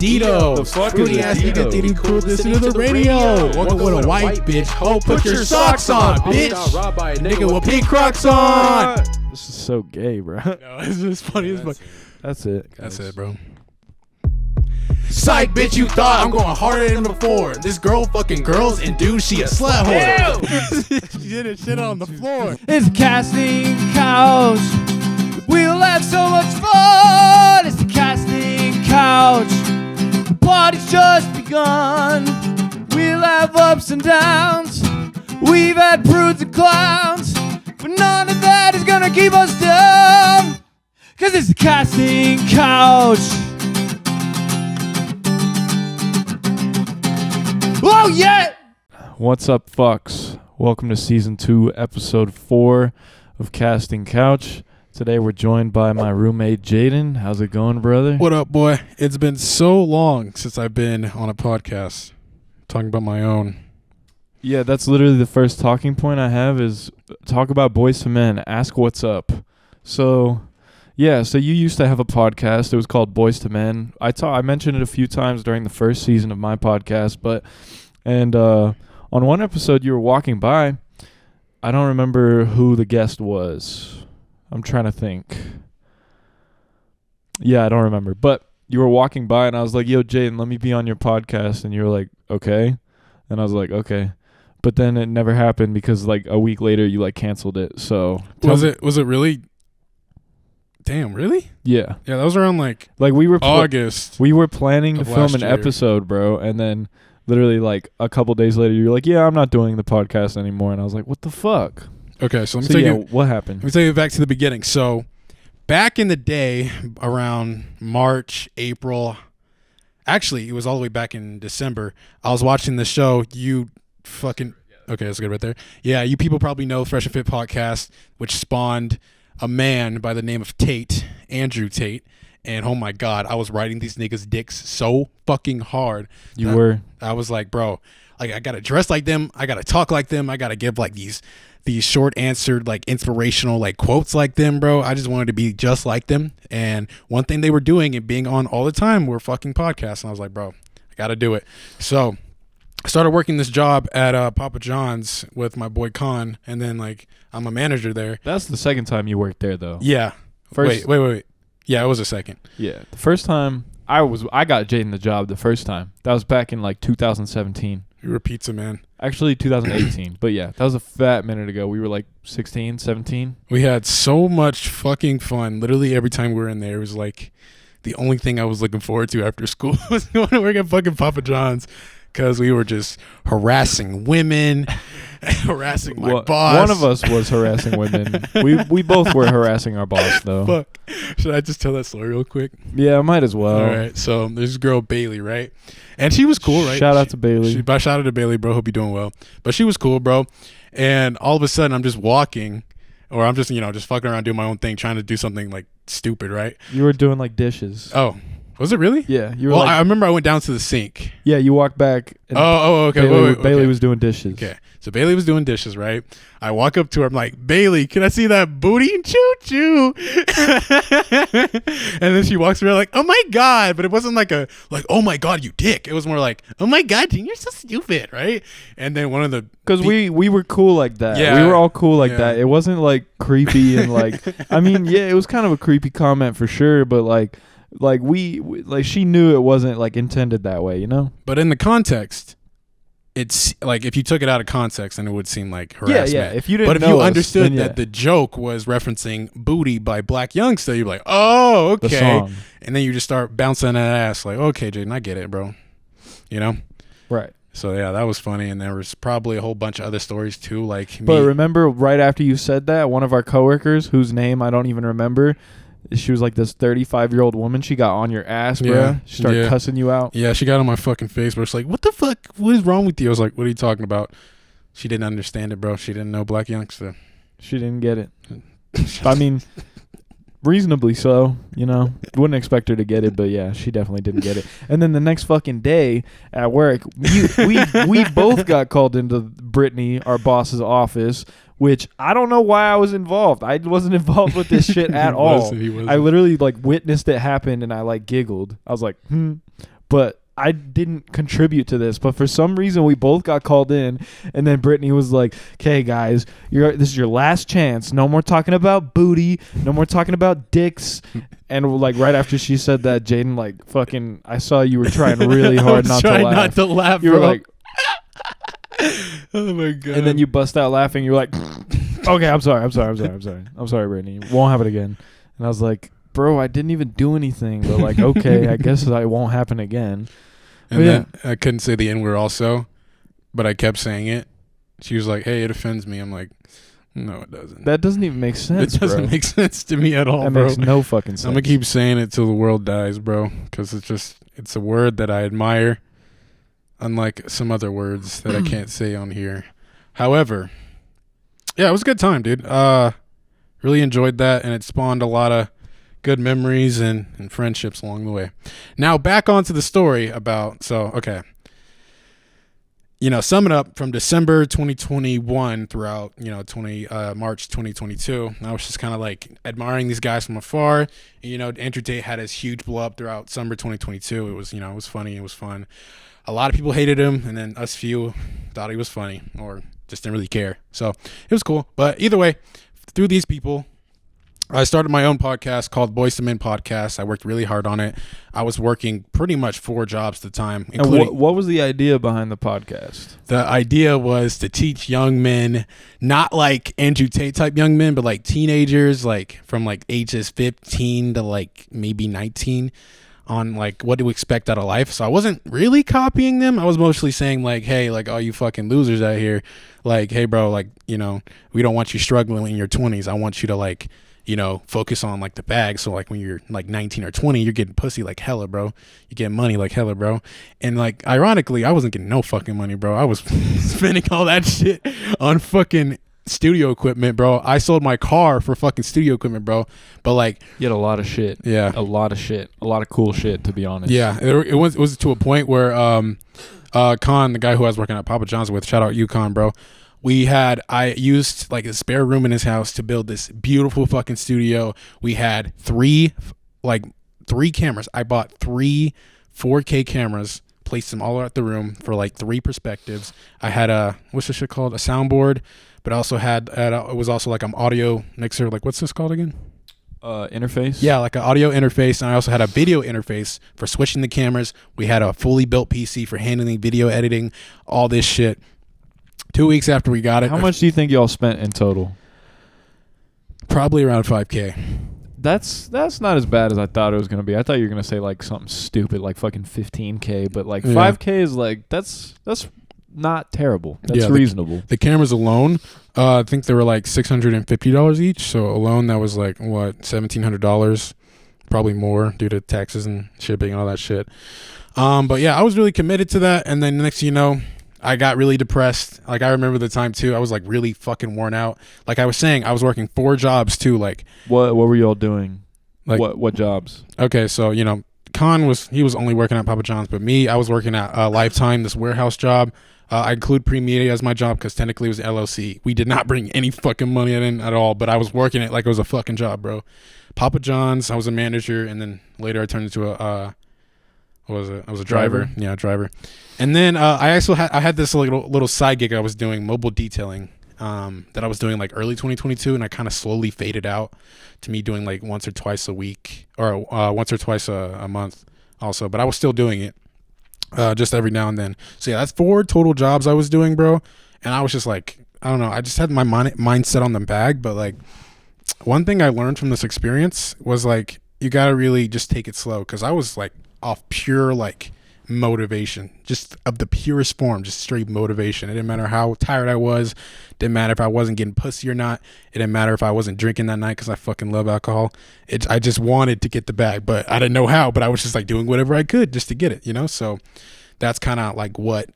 Dito. The fuck Fruity is ass Dito? nigga thinking cool listening to the radio. Walking with a white bitch. Ho, put your socks on, bitch. Nigga with pink Crocs on. This is so gay, bro. No, it's just funny as fuck. That's it. That's it, bro. Psych, bitch, you thought I'm going harder than before. This girl fucking girls and dude, she a slut whore. She did it shit on the floor. It's casting couch. We'll have so much fun. It's the casting couch. The party's just begun. We'll have ups and downs. We've had prudes and clowns, but none of that is gonna keep us down. Cause it's the casting couch. Oh yeah! What's up, fucks? Welcome to season 2, episode 4 of Casting Couch. Today we're joined by my roommate Jaden. How's it going, brother? What up, boy? It's been so long since I've been on a podcast talking about my own. Yeah, that's literally the first talking point I have is talk about Boys to Men. Ask what's up. So, yeah, so you used to have a podcast. It was called Boys to Men. I mentioned it a few times during the first season of my podcast, and on one episode you were walking by. I don't remember who the guest was. I'm trying to think. Yeah, I don't remember. But you were walking by and I was like, yo, Jaden, let me be on your podcast. And you were like, okay. And I was like, okay. But then it never happened because like a week later you like canceled it. So Was it really? Damn, really? Yeah. Yeah, that was around like we were August. We were planning to of film last an year. episode, bro, and then literally like a couple days later you're like, yeah, I'm not doing the podcast anymore. And I was like, what the fuck? Okay, so let me tell you. What happened? Let me take you back to the beginning. So, back in the day, around March, April, actually, it was all the way back in December. I was watching the show. Okay, that's good right there. Yeah, you people probably know Fresh and Fit podcast, which spawned a man by the name of Andrew Tate. And oh my God, I was riding these niggas' dicks so fucking hard. I was like, bro, like I gotta dress like them. I gotta talk like them. I gotta give like these short answered like inspirational like quotes like them, bro. I just wanted to be just like them. And one thing they were doing and being on all the time were fucking podcasts. And I was like, bro, I gotta do it. So I started working this job at Papa John's with my boy Khan, and then like I'm a manager there. That's the second time you worked there, though. Yeah. First, Wait. Yeah, it was a second. Yeah, the first time I got Jaden the job. The first time that was back in like 2017. You were a pizza man. Actually, 2018. But yeah, that was a fat minute ago. We were like 16, 17. We had so much fucking fun. Literally every time we were in there, it was like the only thing I was looking forward to after school was going to work at fucking Papa John's, because we were just harassing women, harassing my boss. One of us was harassing women. We both were harassing our boss, though. Fuck. Should I just tell that story real quick? Yeah, might as well. All right. So there's this girl, Bailey, right? And she was cool, right? Shout out to Bailey. Shout out to Bailey, bro. Hope you're doing well. But she was cool, bro. And all of a sudden, I'm just walking, or I'm just, just fucking around doing my own thing, trying to do something like stupid, right? You were doing like dishes. Oh. Was it really? Yeah. You were well, I remember I went down to the sink. Yeah, you walked back. And okay. Bailey was doing dishes. Okay. So Bailey was doing dishes, right? I walk up to her. I'm like, Bailey, can I see that booty? Choo choo. And then she walks around like, oh my God. But it wasn't like oh my God, you dick. It was more like, oh my God, you're so stupid, right? And then one of the... Because we were cool like that. Yeah. We were all cool like that. It wasn't like creepy and like... I mean, yeah, it was kind of a creepy comment for sure, but like we she knew it wasn't like intended that way, you know? But in the context, it's like if you took it out of context, then it would seem like harassment. Yeah. If you didn't, but if know you us, understood then that the joke was referencing "Booty" by Black Youngster, you're like, oh, okay. The song. And then you just start bouncing that ass, like, okay, Jaden, I get it, bro. You know? Right. So yeah, that was funny, and there was probably a whole bunch of other stories too, like. But remember, right after you said that, one of our coworkers, whose name I don't even remember. She was like this 35-year-old woman. She got on your ass, bro. Yeah, She started cussing you out. Yeah, she got on my fucking face, bro. She's like, what the fuck? What is wrong with you? I was like, what are you talking about? She didn't understand it, bro. She didn't know Black Youngster. She didn't get it. I mean, reasonably so, Wouldn't expect her to get it, but yeah, she definitely didn't get it. And then the next fucking day at work, we both got called into Brittany, our boss's office, which I don't know why I was involved. I wasn't involved with this shit at all. He wasn't. I literally like witnessed it happen and I like giggled. I was like, but I didn't contribute to this. But for some reason, we both got called in, and then Brittany was like, "Okay, guys, this is your last chance. No more talking about booty. No more talking about dicks." And like right after she said that, Jaden like fucking, I saw you were trying really hard not to laugh. You were like, "Oh my god!" And then you bust out laughing. You're like, "Okay, I'm sorry, Brittany. Won't happen again." And I was like, "Bro, I didn't even do anything." But like, okay, I guess that won't happen again. And then I couldn't say the N-word also, but I kept saying it. She was like, "Hey, it offends me." I'm like, "No, it doesn't." That doesn't even make sense, It doesn't bro. make sense to me at all, That bro. makes no fucking sense. I'm gonna keep saying it till the world dies, bro, because it's a word that I admire, unlike some other words that I can't say on here. However, yeah, it was a good time, dude. Really enjoyed that, and it spawned a lot of good memories and friendships along the way. Now back onto the story about, okay. Summing up from December 2021 throughout, March 2022, I was just kind of like admiring these guys from afar. Andrew Tate had his huge blow up throughout summer 2022. It was, it was funny. It was fun. A lot of people hated him, and then us few thought he was funny or just didn't really care. So it was cool. But either way, through these people, I started my own podcast called Boys to Men Podcast. I worked really hard on it. I was working pretty much 4 jobs at the time. Including, and what was the idea behind the podcast? The idea was to teach young men, not like Andrew Tate type young men, but like teenagers, like from like ages 15 to like maybe 19, on like what to expect out of life. So I wasn't really copying them. I was mostly saying like, hey, like all you fucking losers out here, like, hey bro, like, we don't want you struggling in your 20s. I want you to like, focus on like the bag. So like when you're like 19 or 20, you're getting pussy like hella, bro. You get money like hella, bro. And like, ironically, I wasn't getting no fucking money, bro. I was spending all that shit on fucking studio equipment, bro. I sold my car for fucking studio equipment, bro. But like, You had a lot of shit. Yeah. A lot of cool shit, to be honest. Yeah. It was to a point where Con, the guy who I was working at Papa John's with, shout out you, Con, bro. I used like a spare room in his house to build this beautiful fucking studio. We had three cameras. I bought 3 4K cameras, placed them all throughout the room for like 3 perspectives. I had what's this shit called? A soundboard, but I also had, it was also like an audio mixer. Like, what's this called again? Interface? Yeah, like an audio interface. And I also had a video interface for switching the cameras. We had a fully built PC for handling video editing, all this shit. 2 weeks after we got it. How much do you think y'all spent in total? Probably around $5K. That's not as bad as I thought it was going to be. I thought you were going to say like something stupid like fucking $15K, but like $5K is like that's not terrible. That's reasonable. The cameras alone, I think they were like $650 each. So alone that was like what, $1,700, probably more due to taxes and shipping and all that shit. But yeah, I was really committed to that, and then the next thing you know, I got really depressed. Like, I remember the time too, I was like really fucking worn out. Like I was saying, I was working 4 jobs too. Like, what were y'all doing? Like, what jobs? Okay, so Con was only working at Papa John's, but me, I was working at Lifetime, this warehouse job. I include pre-media as my job because technically it was LLC. We did not bring any fucking money in at all, but I was working it like it was a fucking job, bro. Papa John's, I was a manager, and then later I turned into a what was it? I was a driver. Yeah, driver. And then I had this little side gig I was doing, mobile detailing, that I was doing like early 2022, and I kind of slowly faded out to me doing like once or twice a week or once or twice a month also, but I was still doing it just every now and then. So yeah, that's 4 total jobs I was doing, bro. And I was just like, I don't know, I just had my mindset on the bag. But like, one thing I learned from this experience was like, you gotta really just take it slow, because I was like off pure like motivation, just of the purest form, just straight motivation. It didn't matter how tired I was, didn't matter if I wasn't getting pussy or not, it didn't matter if I wasn't drinking that night because I fucking love alcohol. I just wanted to get the bag, but I didn't know how, but I was just like doing whatever I could just to get it, so that's kind of like what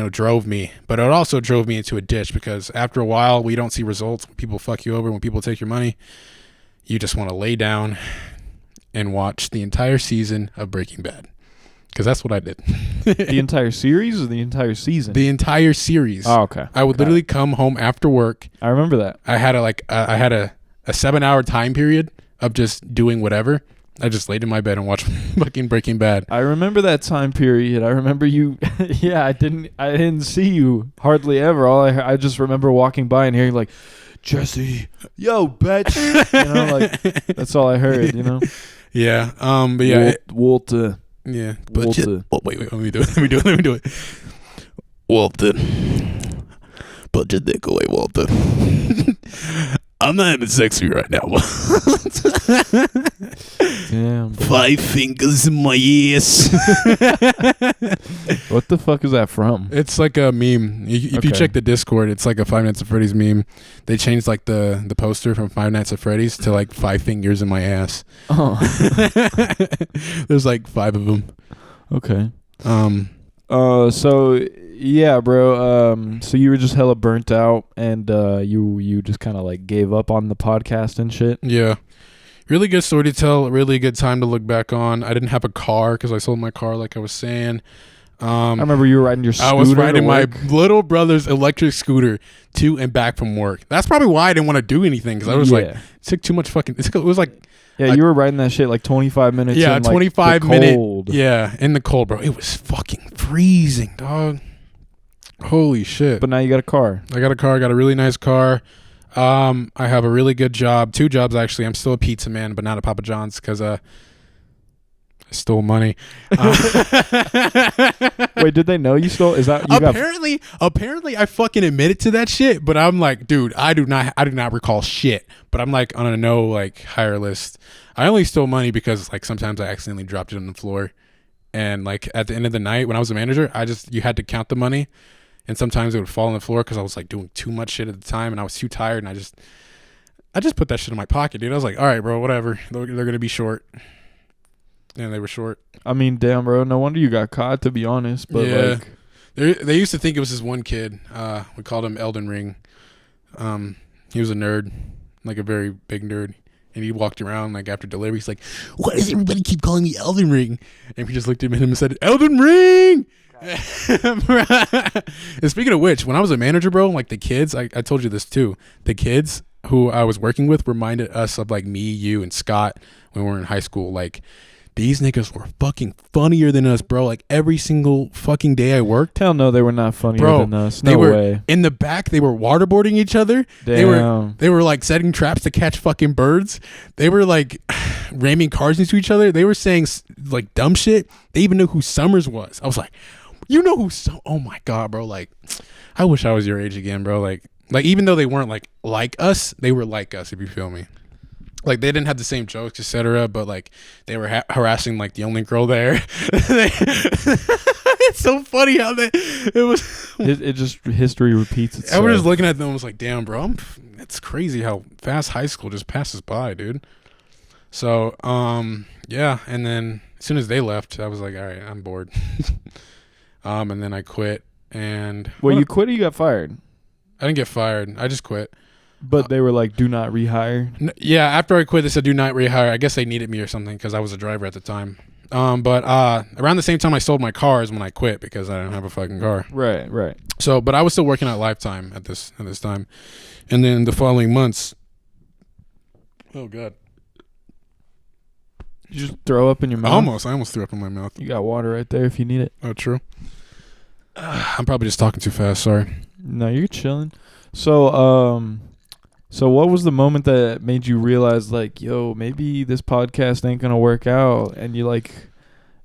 drove me. But it also drove me into a ditch, because after a while, we don't see results. When people fuck you over, when people take your money, you just want to lay down and watch the entire season of Breaking Bad, because that's what I did. The entire series or the entire season? The entire series. Oh, okay. I would literally come home after work. I remember that. I had a 7-hour time period of just doing whatever. I just laid in my bed and watched fucking Breaking Bad. I remember that time period. I remember you. Yeah, I didn't see you hardly ever. I just remember walking by and hearing like, Jesse, yo, bitch. You know, like that's all I heard. You know. Yeah. But yeah. Walter. Yeah. Walter. Wait. Let me do it. Walter. Put your dick away, Walter. I'm not having sex with you right now. Damn. 5 fingers in my ears. What the fuck is that from? It's like a meme. If you check the Discord, it's like a Five Nights at Freddy's meme. They changed like the poster from Five Nights at Freddy's to like 5 fingers in my ass. Oh. There's like 5 of them. Okay. So yeah, bro. So you were just hella burnt out, and you just kind of like gave up on the podcast and shit. Yeah. Really good story to tell. Really good time to look back on. I didn't have a car because I sold my car, like I was saying. I remember you were riding your scooter. I was riding my little brother's electric scooter to and back from work. That's probably why I didn't want to do anything, because I was like, it took too much fucking. It was like. Yeah, like, you were riding that shit like 25 minutes. Yeah, in, 25 like, the minute. Yeah, in the cold, bro. It was fucking freezing, dog. Holy shit. But now you got a car. I got a car. I got a really nice car. I have a really good job. 2 jobs, actually. I'm still a pizza man, but not at Papa John's because I stole money. Wait, did they know you stole? Is that you apparently I fucking admitted to that shit, but I'm like, dude, I do not recall shit. But I'm like on a no like hire list. I only stole money because like sometimes I accidentally dropped it on the floor, and like at the end of the night when I was a manager, you had to count the money, and sometimes it would fall on the floor because I was like doing too much shit at the time, and I was too tired, and I just put that shit in my pocket, dude. I was like, all right, bro, whatever. They're gonna be short. And they were short. I mean, damn, bro. No wonder you got caught, to be honest. But yeah, they used to think it was this one kid. We called him Elden Ring. He was a nerd, like a very big nerd. And he walked around like after delivery. He's like, "Why does everybody keep calling me Elden Ring?" And we just looked at him and said, "Elden Ring." And speaking of which, when I was a manager, bro, like the kids, I told you this too. The kids who I was working with reminded us of like me, you, and Scott when we were in high school. Like. These niggas were fucking funnier than us, bro. Like every single fucking day I worked. Hell no, they were not funnier than us. No way. In the back, they were waterboarding each other. Damn. They were like setting traps to catch fucking birds. They were like ramming cars into each other. They were saying like dumb shit. They even knew who Summers was. I was like, you know who? Oh my god, bro. Like, I wish I was your age again, bro. Like even though they weren't like us, they were like us. If you feel me. Like they didn't have the same jokes, etc. But like they were harassing like the only girl there. It's so funny how it was. It just history repeats itself. I was just looking at them and was like, "Damn, bro, it's crazy how fast high school just passes by, dude." So, yeah. And then as soon as they left, I was like, "All right, I'm bored." And then I quit. And wait, you quit or you got fired? I didn't get fired. I just quit. But they were like, do not rehire? Yeah, after I quit, they said, do not rehire. I guess they needed me or something because I was a driver at the time. But around the same time I sold my car is when I quit because I didn't have a fucking car. Right. So, but I was still working at Lifetime at this time. And then the following months. Oh, God. Did you just throw up in your mouth? Almost. I almost threw up in my mouth. You got water right there if you need it. Oh, true. I'm probably just talking too fast. Sorry. No, you're chilling. So what was the moment that made you realize, like, yo, maybe this podcast ain't gonna work out? And you like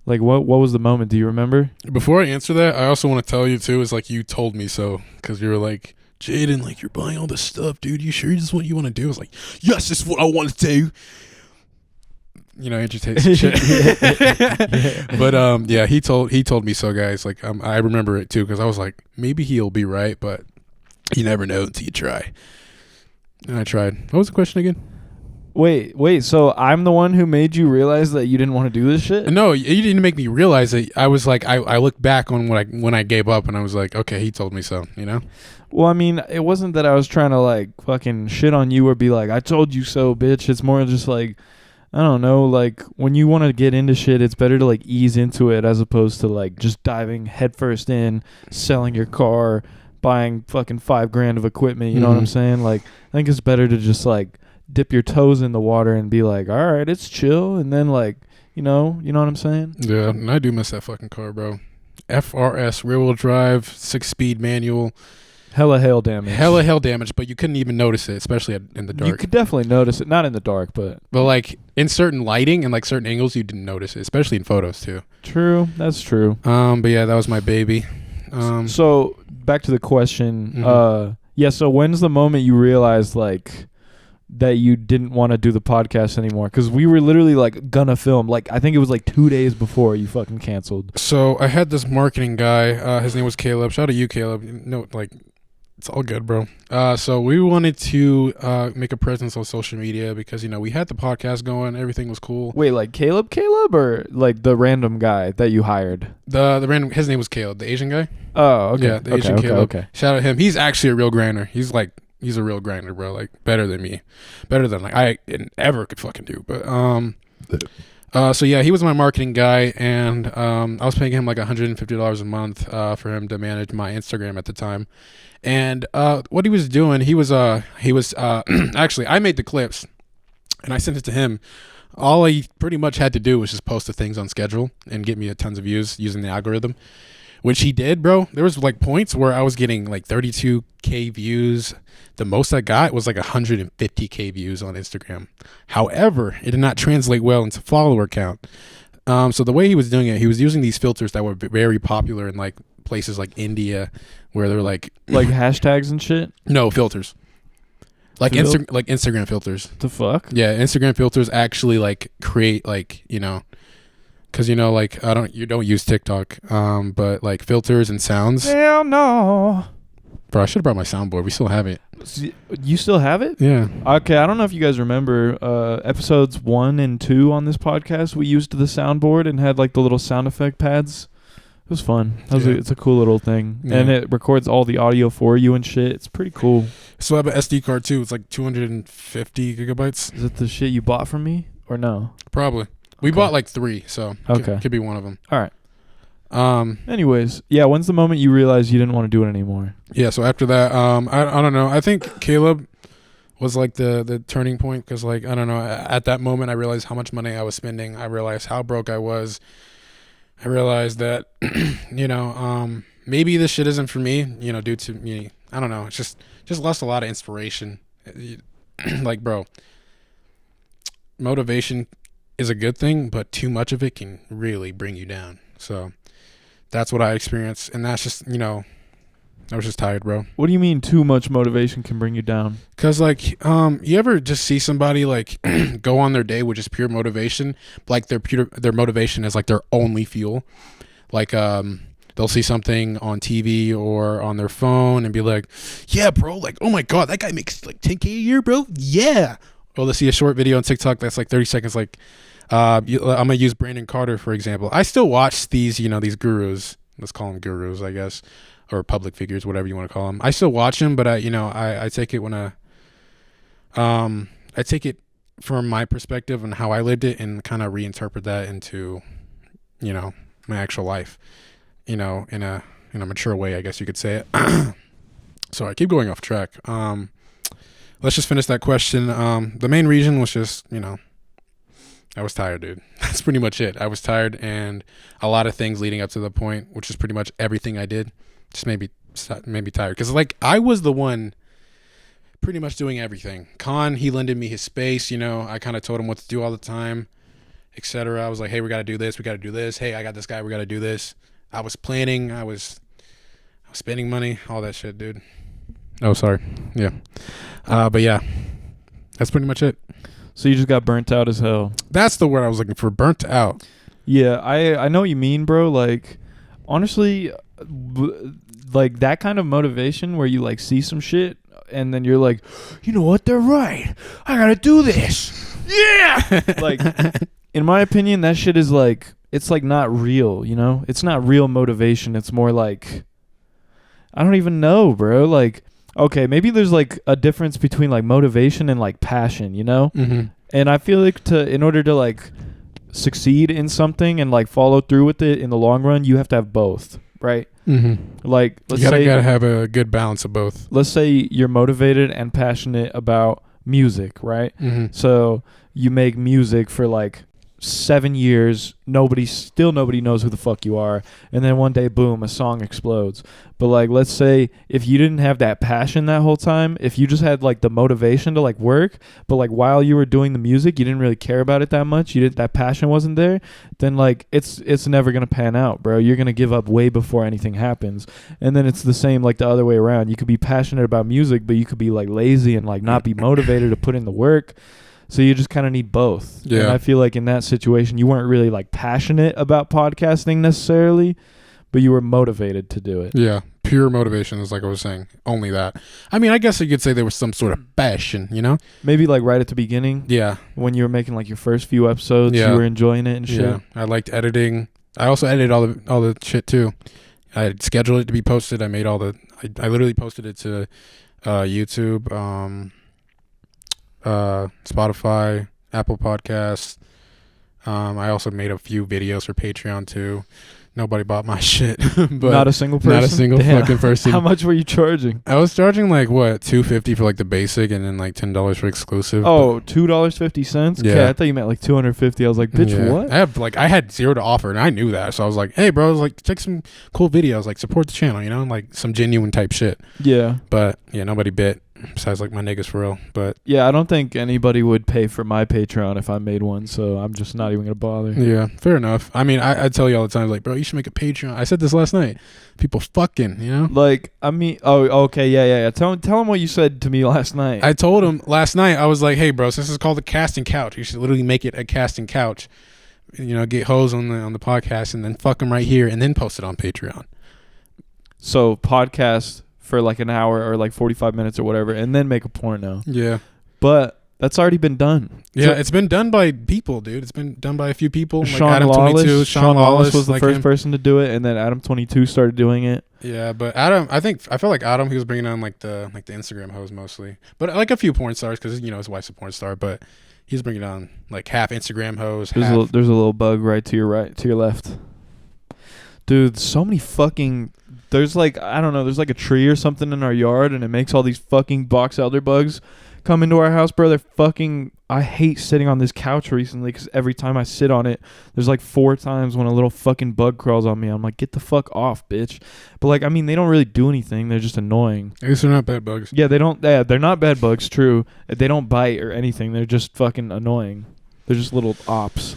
what was the moment? Do you remember? Before I answer that, I also want to tell you too is like you told me so because you were like, Jaden, like you're buying all this stuff, dude. You sure this is what you want to do? I was like, yes, this is what I want to do. You know, agitate some shit. Yeah. But yeah, he told me so, guys. Like I remember it too because I was like, maybe he'll be right, but you never know until you try. And I tried. What was the question again? Wait. So I'm the one who made you realize that you didn't want to do this shit? No, you didn't make me realize it. I was like, I looked back on when I gave up, and I was like, okay, he told me so. You know. Well, I mean, it wasn't that I was trying to like fucking shit on you or be like, I told you so, bitch. It's more just like, I don't know, like when you want to get into shit, it's better to like ease into it as opposed to like just diving headfirst in, selling your car, buying fucking $5,000 of equipment. You know what I'm saying? Like, I think it's better to just like dip your toes in the water and be like, all right, it's chill, and then like, you know what I'm saying? Yeah, and I do miss that fucking car, bro. FRS rear wheel drive, 6-speed manual. Hella hail damage. Hella hail damage, but you couldn't even notice it, especially in the dark. You could definitely notice it, not in the dark, but like in certain lighting and like certain angles, you didn't notice it, especially in photos too. true. That's true. But yeah, that was my baby. So back to the question. Mhm. Yeah. So when's the moment you realized like that you didn't want to do the podcast anymore? Because we were literally like gonna film. Like I think it was like 2 days before you fucking canceled. So I had this marketing guy. His name was Caleb. Shout out to you, Caleb. No, like it's all good, bro. So we wanted to make a presence on social media because we had the podcast going. Everything was cool. Wait, like Caleb, or like the random guy that you hired? The random. His name was Caleb, the Asian guy. Oh, okay. Yeah, the Asian Caleb. Okay. Shout out to him. He's actually a real grinder. He's a real grinder, bro. Like better than me, better than like I ever could fucking do. But so yeah, he was my marketing guy, and I was paying him like $150 a month for him to manage my Instagram at the time. And what he was doing, he was actually, I made the clips, and I sent it to him. All he pretty much had to do was just post the things on schedule and get me tons of views using the algorithm, which he did, bro. There was like points where I was getting like 32K views. The most I got was like 150K views on Instagram. However, it did not translate well into follower count. So the way he was doing it, he was using these filters that were very popular in like places like India, where they're like hashtags and shit. No filters, like Instagram filters. The fuck? Yeah, Instagram filters actually like create like because like you don't use TikTok, but like filters and sounds. Hell no. Bro, I should have brought my soundboard. We still have it. You still have it? Yeah. Okay, I don't know if you guys remember episodes 1 and 2 on this podcast. We used the soundboard and had like the little sound effect pads. It was fun. It's a cool little thing, and it records all the audio for you and shit. It's pretty cool. So I have an SD card too. It's like 250 gigabytes. Is it the shit you bought from me or no? Probably. We bought like 3, so could be one of them. All right. Anyways, yeah. When's the moment you realized you didn't want to do it anymore? Yeah. So after that, I don't know. I think Caleb was like the turning point because like I don't know. At that moment, I realized how much money I was spending. I realized how broke I was. I realized that maybe this shit isn't for me. Due to me, I don't know. It's just lost a lot of inspiration. Like, bro, motivation is a good thing, but too much of it can really bring you down. So that's what I experienced, and that's just I was just tired, bro. What do you mean too much motivation can bring you down? Cause like you ever just see somebody like go on their day with just pure motivation, like their motivation is like their only fuel. Like they'll see something on TV or on their phone and be like, yeah, bro, like, oh my God, that guy makes like 10K a year, bro. Yeah. Or they'll see a short video on TikTok that's like 30 seconds. Like I'm gonna use Brandon Carter for example. I still watch these these gurus. Let's call them gurus, I guess. Or public figures, whatever you want to call them. I still watch them, but I take it I take it from my perspective and how I lived it and kind of reinterpret that into, my actual life, in a mature way, I guess you could say it. Sorry, I keep going off track. Let's just finish that question. The main reason was just, I was tired, dude. That's pretty much it. I was tired, and a lot of things leading up to the point, which is pretty much everything I did, just made me tired. Because like I was the one pretty much doing everything. Khan, he lended me his space. I kind of told him what to do all the time, etc. I was like, hey, we got to do this. We got to do this. Hey, I got this guy. We got to do this. I was planning. I was spending money. All that shit, dude. Oh, sorry. Yeah. But yeah, that's pretty much it. So you just got burnt out as hell. That's the word I was looking for. Burnt out. Yeah, I know what you mean, bro. Like, honestly, like that kind of motivation where you like see some shit and then you're like, you know what? They're right. I gotta do this. Yeah. Like, in my opinion, that shit is like, it's like not real. It's not real motivation. It's more like, I don't even know, bro. Like, okay, maybe there's like a difference between like motivation and like passion, Mm-hmm. And I feel like in order to like succeed in something and like follow through with it in the long run, you have to have both, right? Mm-hmm. Like, let's you say gotta have a good balance of both. Let's say you're motivated and passionate about music, right? Mm-hmm. So you make music for like 7 years, nobody knows who the fuck you are, and then one day, boom, a song explodes. But like, let's say if you didn't have that passion that whole time, if you just had like the motivation to like work, but like while you were doing the music, you didn't really care about it that much, that passion wasn't there, then like it's never gonna pan out, bro. You're gonna give up way before anything happens. And then it's the same like the other way around. You could be passionate about music, but you could be like lazy and like not be motivated to put in the work. So you just kind of need both. Yeah. And I feel like in that situation, you weren't really like passionate about podcasting necessarily, but you were motivated to do it. Yeah. Pure motivation is like I was saying. Only that. I mean, I guess you could say there was some sort of passion, you know? Maybe like right at the beginning. Yeah. When you were making like your first few episodes, Yeah. you were enjoying it and shit. Yeah. I liked editing. I also edited all the shit too. I had scheduled it to be posted. I made I literally posted it to YouTube, Spotify, Apple Podcasts. I also made a few videos for Patreon too. Nobody bought my shit, but Not a single person. not a single Damn. fucking person. How much were you charging? I was charging like what, $250 for like the basic, and then like $10 for exclusive. Oh, $2.50. Yeah. Okay, I thought you meant like $250. I was like, bitch, Yeah. what? I had zero to offer, and I knew that, so I was like, hey, bro, like check some cool videos, like support the channel, you know, like some genuine type shit. Yeah. But yeah, nobody bit. Besides like my niggas for real, but Yeah, I don't think anybody would pay for my Patreon if I made one, so I'm just not even going to bother. yeah, fair enough. I mean, I tell you all the time, like, bro, you should make a Patreon. I said this last night. People fucking, you know. Like, I mean, oh, okay, yeah. Tell him what you said to me last night. I told him last night. I was like, hey, bro, since it's called the casting couch, you should literally make it a casting couch. You know, get hoes on the podcast, and then fuck them right here, and then post it on Patreon. So podcast for like an hour or like 45 minutes or whatever, and then make a porno. Yeah. But that's already been done. Yeah, So- it's been done by people, dude. It's been done by a few people. Like Sean Adam Lawless. 22, Sean Lawless was the like first him. person to do it, and then Adam 22 started doing it. Yeah, but Adam, I feel like Adam, he was bringing on like the Instagram hoes mostly, but like a few porn stars because you know his wife's a porn star, but he's bringing on like half Instagram hoes. There's Half, a little bug to your left. Dude, so many fucking... There's like, I don't know, there's like a tree or something in our yard, and it makes all these fucking box elder bugs come into our house, bro. They're fucking... I hate sitting on this couch recently because every time I sit on it, there's like 4 times when a little fucking bug crawls on me. I'm like, get the fuck off, bitch. But like, I mean, they don't really do anything. They're just annoying. At least they're not bad bugs. Yeah, they don't... Yeah, they're not bad bugs, true. They don't bite or anything. They're just fucking annoying. They're just little ops.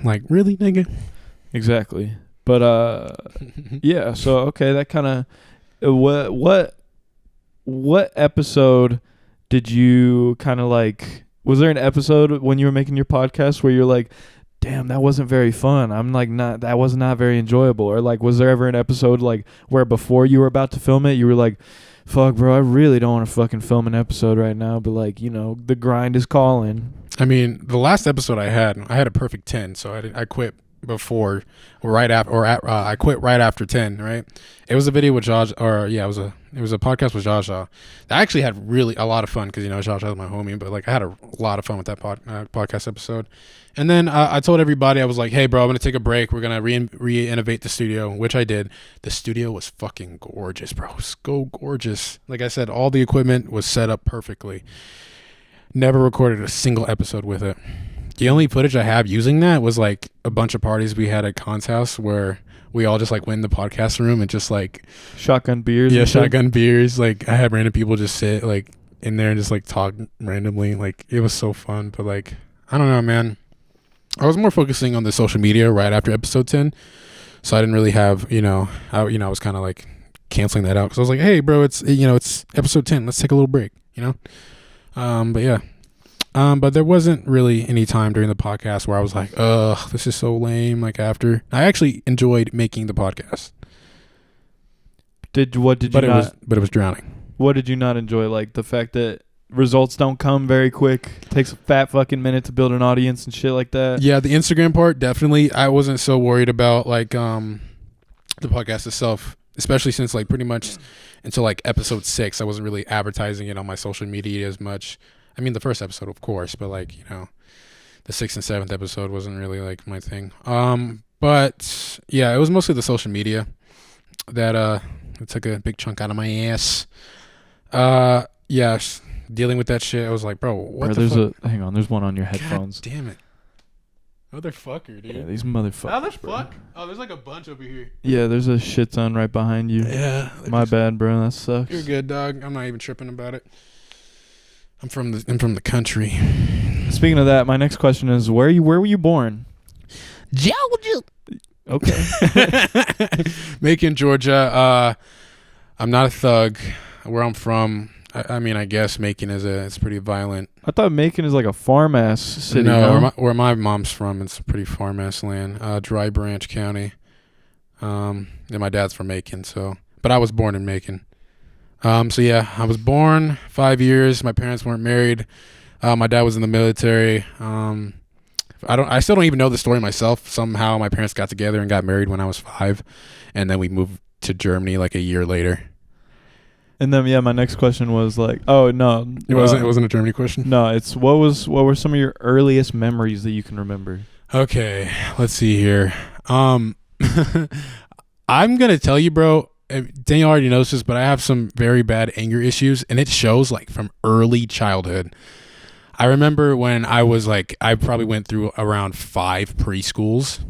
Like, really, nigga? Exactly. But yeah, so okay, that kind of what episode did you kind of like, was there an episode when you were making your podcast where you're like, damn, that wasn't very fun, that was not very enjoyable? Or like, was there ever an episode like where before you were about to film it, you were like, fuck, bro, I really don't want to fucking film an episode right now, but like, you know, the grind is calling? I mean, the last episode I had a perfect 10, so I quit before or right after, or I quit right after 10, right? It was a video with Josh, or yeah, it was a podcast with Jaja. I actually had really a lot of fun because, you know, Jaja was my homie, but like I had a lot of fun with that podcast episode. And then I told everybody, I was like, hey, bro, I'm going to take a break. We're going to re-innovate the studio, which I did. The studio was fucking gorgeous, bro. So gorgeous. Like I said, all the equipment was set up perfectly. Never recorded a single episode with it. The only footage I have using that was like a bunch of parties we had at Khan's house where we all just like went in the podcast room and just like Shotgun beers? yeah, and shit? shotgun beers. Like I had random people just sit like in there and just like talk randomly. Like it was so fun. But like, I don't know, man. I was more focusing on the social media right after episode 10. So I didn't really have, I was kind of like canceling that out because I was like, hey, bro, it's episode 10. Let's take a little break, But yeah. But there wasn't really any time during the podcast where I was like, ugh, this is so lame. Like after, I actually enjoyed making the podcast. But It was drowning. What did you not enjoy? Like the fact that results don't come very quick. It takes a fat fucking minute to build an audience and shit like that. Yeah, the Instagram part, definitely. I wasn't so worried about like the podcast itself, especially since like pretty much until like episode 6, I wasn't really advertising it on my social media as much. I mean, the first episode, of course, but like, the 6th and 7th episode wasn't really like my thing. But yeah, it was mostly the social media that it took a big chunk out of my ass. Yeah, dealing with that shit. I was like, bro, what Bro, the fuck? hang on, there's one on your God headphones. damn it. Motherfucker, dude. Yeah, these motherfuckers. How the bro. fuck? Oh, there's like a bunch over here. Yeah, there's a shit ton right behind you. Yeah. My bad, bro. That sucks. You're good, dog. I'm not even tripping about it. I'm from the country. Speaking of that, my next question is where were you born? Georgia. Okay. Macon, Georgia. I'm not a thug. Where I'm from, I mean, I guess Macon it's pretty violent. I thought Macon is like a farm ass city. No, where my mom's from, it's a pretty farm ass land. Dry Branch County. And my dad's from Macon, but I was born in Macon. So yeah, I was born 5 years. My parents weren't married. My dad was in the military. I still don't even know the story myself. Somehow my parents got together and got married when I was 5, and then we moved to Germany like a year later. And then my next question was like, oh no, It wasn't a Germany question. No, it's what were some of your earliest memories that you can remember? Okay, let's see here. I'm gonna tell you, bro. Daniel already knows this, but I have some very bad anger issues, and it shows like from early childhood. I remember when I was like, I probably went through around 5 preschools.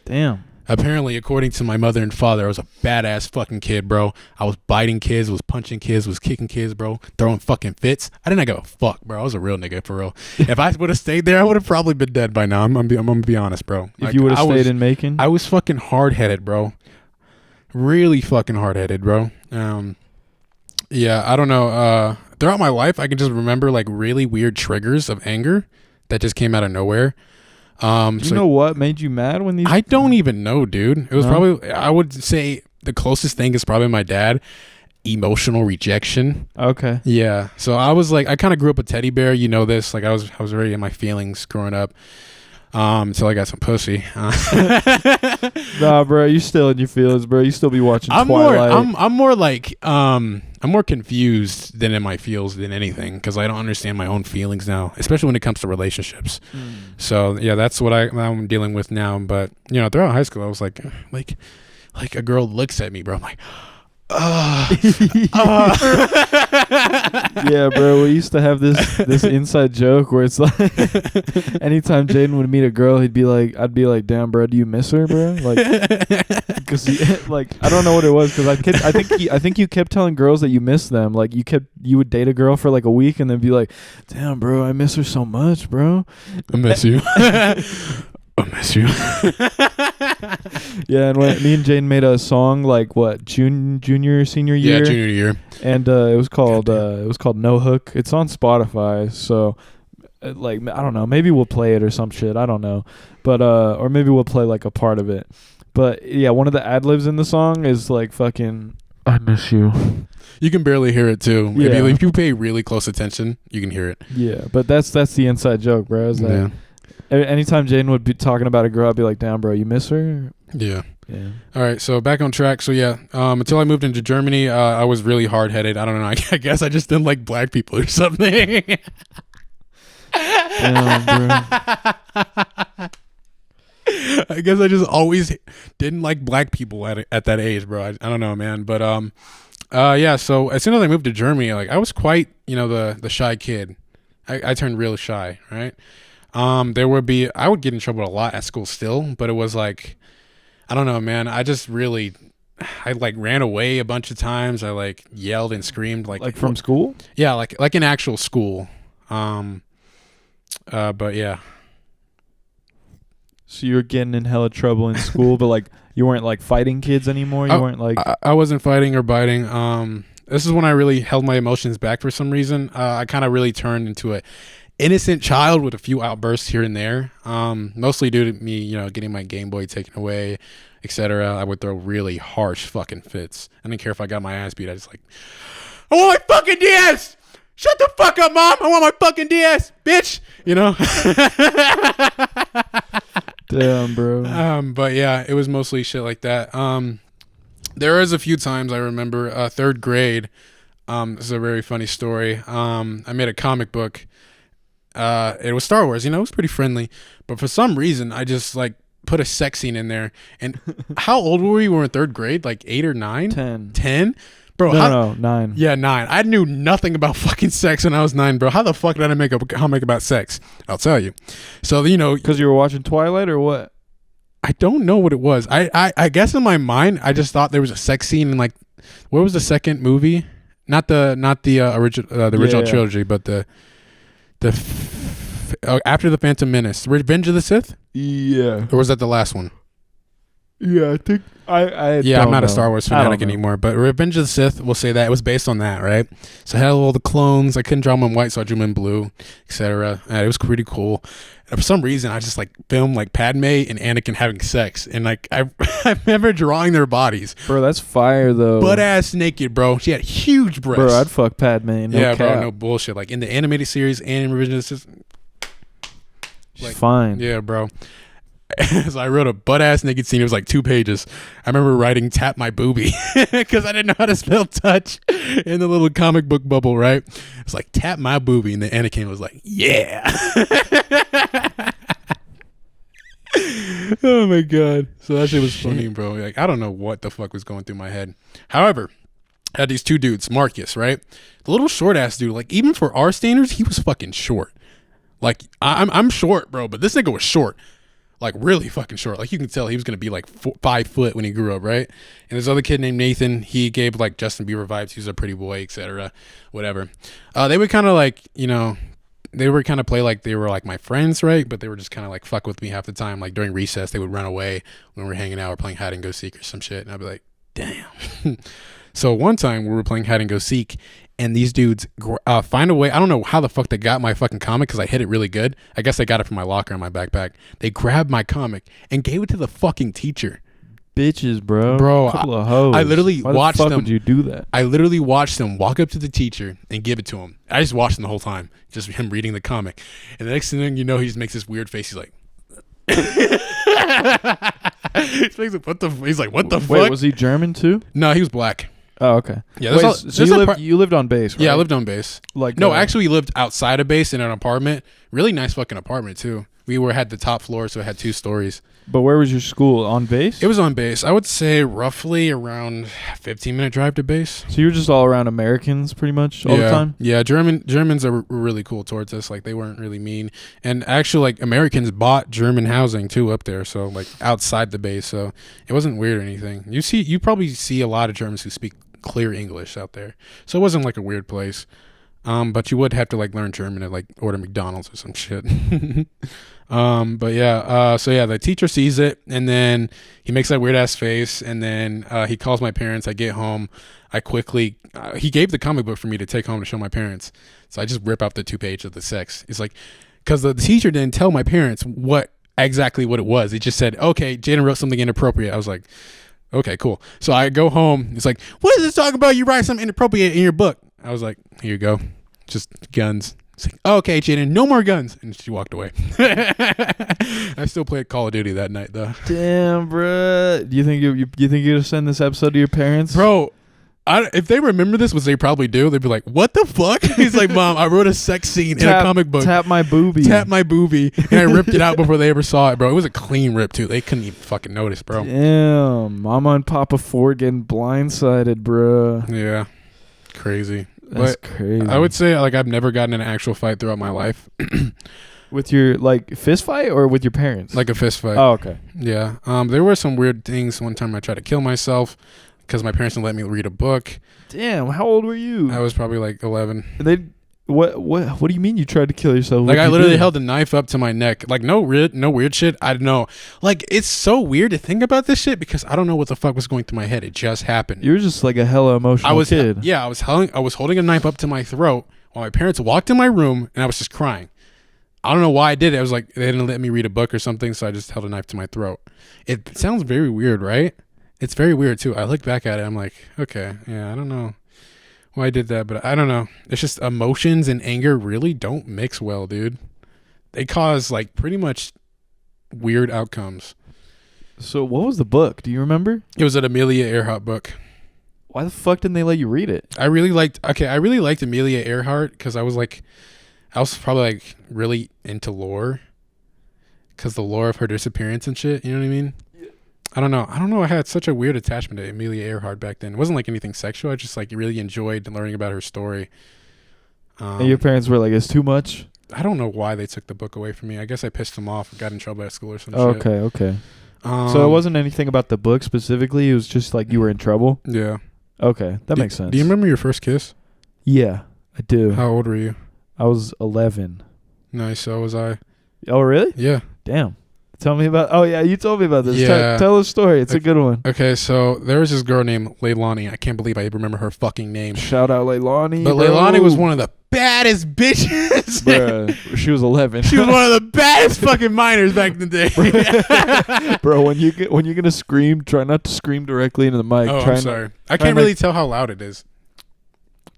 Damn. Apparently, according to my mother and father, I was a badass fucking kid, bro. I was biting kids, was punching kids, was kicking kids, bro. Throwing fucking fits. I didn't give a fuck, bro. I was a real nigga, for real. If I would have stayed there, I would have probably been dead by now. I'm gonna be honest, bro. If you would have stayed in Macon? I was fucking hard-headed, bro. Really fucking hard-headed, bro. Yeah, I don't know. Throughout my life, I can just remember like really weird triggers of anger that just came out of nowhere. Do you know what made you mad when these? I don't even know, dude. It was probably, I would say the closest thing is probably my dad. Emotional rejection. Okay. Yeah. So I was like, I kind of grew up a teddy bear. You know this. Like I was very in my feelings growing up. Until I got some pussy. Nah, bro, you still in your feelings, bro. You still be watching Twilight. I'm more confused than in my feels than anything because I don't understand my own feelings now, especially when it comes to relationships. So yeah, that's what I'm dealing with now. But you know, throughout high school, I was like a girl looks at me, bro. I'm like, Yeah, bro. We used to have this inside joke where it's like, anytime Jaden would meet a girl, I'd be like, damn, bro, do you miss her, bro? Like, because like I don't know what it was because I think you kept telling girls that you miss them. Like you would date a girl for like a week and then be like, damn, bro, I miss her so much, bro. I miss you. I miss you. Yeah, and when me and Jane made a song like what junior senior year. Yeah, junior year. And it was called No Hook. It's on Spotify, so like I don't know, maybe we'll play it or some shit. I don't know, but or maybe we'll play like a part of it. But yeah, one of the ad libs in the song is like fucking I miss you. You can barely hear it too. Yeah. If you pay really close attention, you can hear it. Yeah, but that's the inside joke, bro. Is that Yeah. anytime Jaden would be talking about a girl, I'd be like, damn, bro, you miss her? Yeah. Yeah. All right, so back on track. So yeah, until I moved into Germany, I was really hard-headed. I don't know. I guess I just didn't like black people or something. Damn, bro. I guess I just always didn't like black people at that age, bro. I don't know, man. But yeah. So as soon as I moved to Germany, like I was quite, the shy kid. I turned real shy, right? I would get in trouble a lot at school still, but it was like, I don't know, man. I like ran away a bunch of times. I like yelled and screamed like from school? Yeah, like in actual school. But yeah. So you were getting in hella trouble in school, but like you weren't like fighting kids anymore. You weren't like I wasn't fighting or biting. This is when I really held my emotions back for some reason. I kind of really turned into a innocent child with a few outbursts here and there. Mostly due to me, getting my Game Boy taken away, etc. I would throw really harsh fucking fits. I didn't care if I got my ass beat. I just like, I want my fucking DS. Shut the fuck up, mom. I want my fucking DS, bitch. damn, bro. But yeah, it was mostly shit like that. There was a few times I remember, third grade. This is a very funny story. I made a comic book. It was Star Wars, it was pretty friendly, but for some reason I just like put a sex scene in there. And how old were we? We were in third grade, like 8 or 9? 10. 10? Bro, No, 9. Yeah, 9. I knew nothing about fucking sex when I was 9, bro. How the fuck did I make a comic about sex? I'll tell you. So, Because you were watching Twilight or what? I don't know what it was. I guess in my mind, I just thought there was a sex scene in, like, what was the second movie? Not the original Yeah. trilogy, but after the Phantom Menace, Revenge of the Sith, Yeah. or was that the last one? Yeah, I think I Yeah, don't I'm not a know. Star Wars I don't fanatic know. anymore, but Revenge of the Sith, we'll say that it was based on that, right? So I had all the clones. I couldn't draw them in white, so I drew them in blue, etc. It was pretty cool. And for some reason, I just like filmed like Padme and Anakin having sex, and like I remember drawing their bodies, Bro, that's fire though. butt ass naked, bro. She had huge breasts. Bro, I'd fuck Padme. No yeah, cap. bro, no bullshit. Like in the animated series and in Revenge of the Sith, She's like- fine. yeah, bro. So I wrote a butt ass naked scene. It was like 2 pages. I remember writing "tap my boobie" because I didn't know how to spell touch in the little comic book bubble. Right? It's like "tap my boobie," and then Anakin was like, "Yeah." Oh my god! So that shit was funny, bro. Like I don't know what the fuck was going through my head. However, I had these 2 dudes, Marcus, right? The little short ass dude. Like even for our standards, he was fucking short. Like I'm short, bro, but this nigga was short. Like really fucking short. Like you can tell he was gonna be like 5 foot when he grew up, right? And this other kid named Nathan, he gave like Justin Bieber vibes. He was a pretty boy, etc. Whatever. They would kind of like, they were kind of play like they were like my friends, right? But they were just kind of like fuck with me half the time. Like during recess, they would run away when we were hanging out or playing hide and go seek or some shit, and I'd be like, damn. So one time we were playing hide and go seek, and these dudes find a way. I don't know how the fuck they got my fucking comic because I hit it really good. I guess they got it from my locker in my backpack. They grabbed my comic and gave it to the fucking teacher. Bitches, bro. Bro, Couple of hoes. I literally Why watched the fuck them. would you do that? I literally watched them walk up to the teacher and give it to him. I just watched him the whole time, just him reading the comic. And the next thing you know, he just makes this weird face. He's like, he's like, what the fuck? Wait, was he German too? No, he was black. Oh, okay. Yeah, Wait, there's so you lived on base, right? Yeah, I lived on base. Like No, actually, we lived outside of base in an apartment. Really nice fucking apartment too. We had the top floor, so it had 2 stories. But where was your school? On base? It was on base. I would say roughly around 15-minute drive to base. So you were just all around Americans pretty much all the time? Yeah, Germans are really cool towards us. Like they weren't really mean. And actually like Americans bought German housing too up there, so like outside the base. So it wasn't weird or anything. You probably see a lot of Germans who speak clear English out there. So it wasn't like a weird place. But you would have to like learn German to like order McDonald's or some shit. But yeah, so yeah, the teacher sees it and then he makes that weird ass face and then he calls my parents. I get home. I quickly, he gave the comic book for me to take home to show my parents. So I just rip out the 2 pages of the sex. It's like, because the teacher didn't tell my parents exactly what it was. He just said, okay, Jaden wrote something inappropriate. I was like, okay, cool. So I go home. It's like, what is this talking about? You write something inappropriate in your book. I was like, here you go. Just guns. It's like, okay, Jaden, no more guns. And she walked away. I still played Call of Duty that night, though. Damn, bro. Do you think you think you're gonna send this episode to your parents? Bro, if they remember this, which they probably do, they'd be like, what the fuck? He's like, Mom, I wrote a sex scene in a comic book. Tap my boobie. Tap my boobie. And I ripped it out before they ever saw it, bro. It was a clean rip, too. They couldn't even fucking notice, bro. Damn. Mama and Papa Ford getting blindsided, bro. Yeah. Crazy. That's But crazy. I would say, like, I've never gotten in an actual fight throughout my life. With your, like, fist fight or with your parents? Like a fist fight. Oh, okay. Yeah. There were some weird things. One time I tried to kill myself because my parents didn't let me read a book. Damn, how old were you? I was probably like 11. What do you mean you tried to kill yourself? Like I literally held a knife up to my neck. Like no weird shit. I don't know. Like it's so weird to think about this shit because I don't know what the fuck was going through my head. It just happened. You were just like a hella emotional kid. Yeah, I was holding a knife up to my throat while my parents walked in my room and I was just crying. I don't know why I did it. I was like, they didn't let me read a book or something, so I just held a knife to my throat. It sounds very weird, right? It's very weird too. I look back at it, I'm like, okay, yeah, I don't know why I did that, but I don't know. It's just emotions and anger really don't mix well, dude. They cause like pretty much weird outcomes. So what was the book? Do you remember? It was an Amelia Earhart book. Why the fuck didn't they let you read it? I really liked Amelia Earhart because I was probably like really into lore because the lore of her disappearance and shit. You know what I mean? I don't know. I had such a weird attachment to Amelia Earhart back then. It wasn't like anything sexual. I just like really enjoyed learning about her story. And your parents were like, "It's too much." I don't know why they took the book away from me. I guess I pissed them off and got in trouble at school or some shit. Okay. So it wasn't anything about the book specifically. It was just like you were in trouble. Yeah. Okay, that makes sense. Do you remember your first kiss? Yeah, I do. How old were you? I was 11. Nice. So was I. Oh, really? Yeah. Damn. Tell me about. Oh yeah, you told me about this. Yeah. Tell the story. It's a good one. Okay, so there was this girl named Leilani. I can't believe I remember her fucking name. Shout out Leilani. But bro. Leilani was one of the baddest bitches. Bruh, she was 11. She was one of the baddest fucking minors back in the day. Bro, when you're gonna scream, try not to scream directly into the mic. Oh, I'm sorry. I can't really tell how loud it is.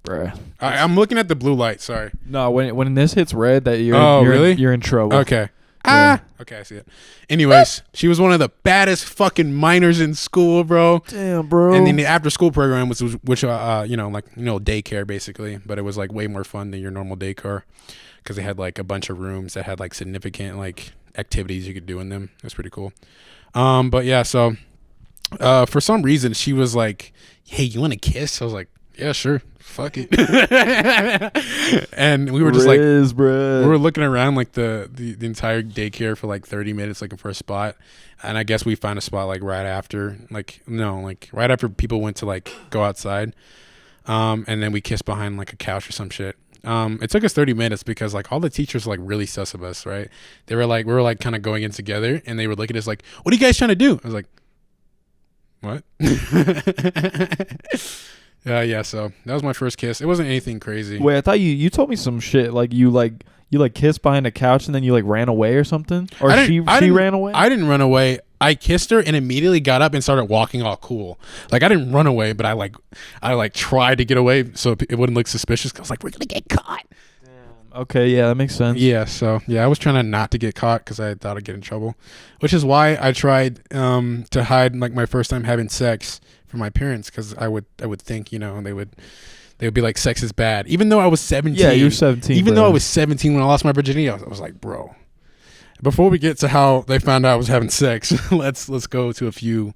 Bruh. I'm looking at the blue light. Sorry. No, when this hits red, that really? You're in trouble. Okay. Yeah. Okay, I see it. Anyways, she was one of the baddest fucking minors in school, bro. Damn, bro. And then the after school program was daycare basically, but it was like way more fun than your normal daycare because they had like a bunch of rooms that had like significant like activities you could do in them. It was pretty cool. But yeah, so for some reason she was like, "Hey, you want to kiss?" I was like, "Yeah, sure. Fuck it." And we were just like, we were looking around like the entire daycare for like 30 minutes looking for a spot. And I guess we found a spot like right after people went to like go outside. And then we kissed behind like a couch or some shit. It took us 30 minutes because like all the teachers were like really sus of us, right? We were like kind of going in together and they would look at us like, "What are you guys trying to do?" I was like, "What?" Yeah, so that was my first kiss. It wasn't anything crazy. Wait, I thought you told me some shit like you kissed behind a couch and then you like ran away or something, or she ran away. I didn't run away. I kissed her and immediately got up and started walking all cool. Like I didn't run away, but I tried to get away so it wouldn't look suspicious. 'Cause I was like, "We're gonna get caught." Damn. Okay, yeah, that makes sense. Yeah, so yeah, I was trying to not to get caught because I thought I'd get in trouble, which is why I tried to hide like my first time having sex from my parents because I would think they would be like, sex is bad, even though I was 17. Yeah, you're 17. Even though I was 17 when I lost my virginity, I was like, bro. Before we get to how they found out I was having sex, let's go to a few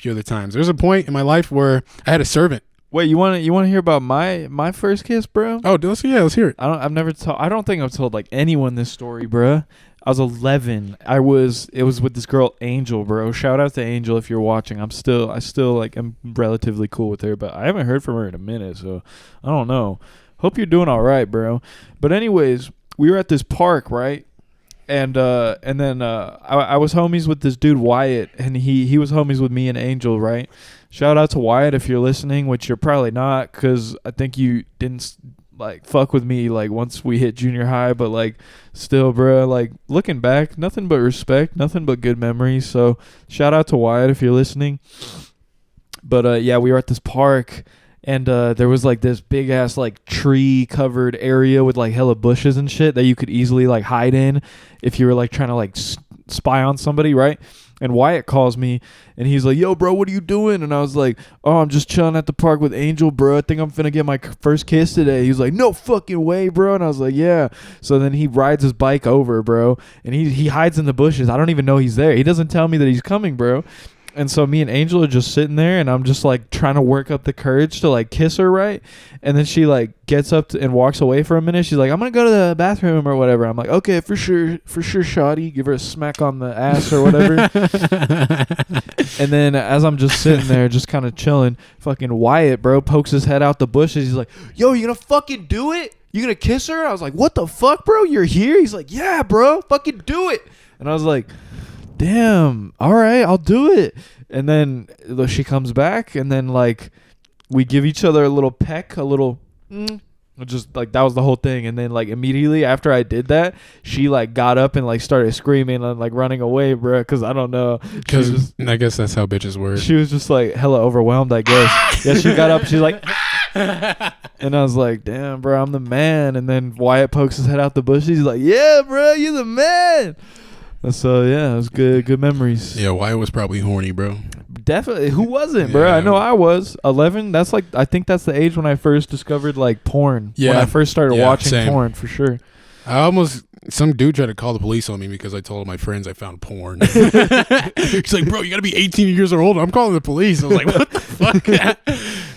other times. There's a point in my life where I had a servant. Wait, you want to hear about my first kiss, bro? Oh, let's hear it. I don't think I've told like anyone this story, bro. I was 11. It was with this girl Angel, bro. Shout out to Angel if you're watching. I still like am relatively cool with her, but I haven't heard from her in a minute, so I don't know. Hope you're doing all right, bro. But anyways, we were at this park, right? And then I was homies with this dude Wyatt, and he was homies with me and Angel, right? Shout out to Wyatt if you're listening, which you're probably not, because I think you didn't like fuck with me like once we hit junior high, but like still, bro, like looking back, nothing but respect, nothing but good memories. So shout out to Wyatt if you're listening. But yeah, we were at this park. And there was like this big ass like tree covered area with like hella bushes and shit that you could easily like hide in if you were like trying to like spy on somebody, right? And Wyatt calls me and he's like, "Yo, bro, what are you doing?" And I was like, "Oh, I'm just chilling at the park with Angel, bro. I think I'm finna get my first kiss today." He's like, "No fucking way, bro." And I was like, "Yeah." So then he rides his bike over, bro, and he hides in the bushes. I don't even know he's there. He doesn't tell me that he's coming, bro. And so me and Angel are just sitting there, and I'm just like trying to work up the courage to like kiss her, right? And then she like gets up and walks away for a minute. She's like, "I'm gonna go to the bathroom or whatever." I'm like, "Okay, for sure, shawty." Give her a smack on the ass or whatever. And then as I'm just sitting there, just kind of chilling, fucking Wyatt, bro, pokes his head out the bushes. He's like, "Yo, you gonna fucking do it? You gonna kiss her?" I was like, "What the fuck, bro? You're here?" He's like, "Yeah, bro, fucking do it." And I was like, "Damn, all right, I'll do it." And then she comes back, and then like we give each other a little peck, a little just like that was the whole thing. And then like immediately after I did that, she like got up and like started screaming and like running away, bro, because I don't know, because I guess that's how bitches work. She was just like hella overwhelmed, I guess. Yeah, she got up, she's like and I was like, "Damn, bro, I'm the man." And then Wyatt pokes his head out the bush. He's like, "Yeah, bro, you're the man." So yeah, it was good memories. Yeah, Wyatt was probably horny, bro. Definitely. Who wasn't, bro? I know I was. 11. That's like, I think that's the age when I first discovered like porn. Yeah. When I first started watching porn, for sure. Some dude tried to call the police on me because I told my friends I found porn. He's like, bro, you got to be 18 years or older. I'm calling the police. I was like, what the fuck?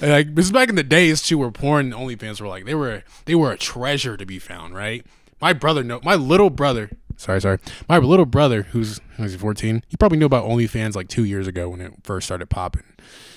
And like, this is back in the days too, where porn OnlyFans were like, they were a treasure to be found, right? My little brother, who's 14, he probably knew about OnlyFans like 2 years ago when it first started popping.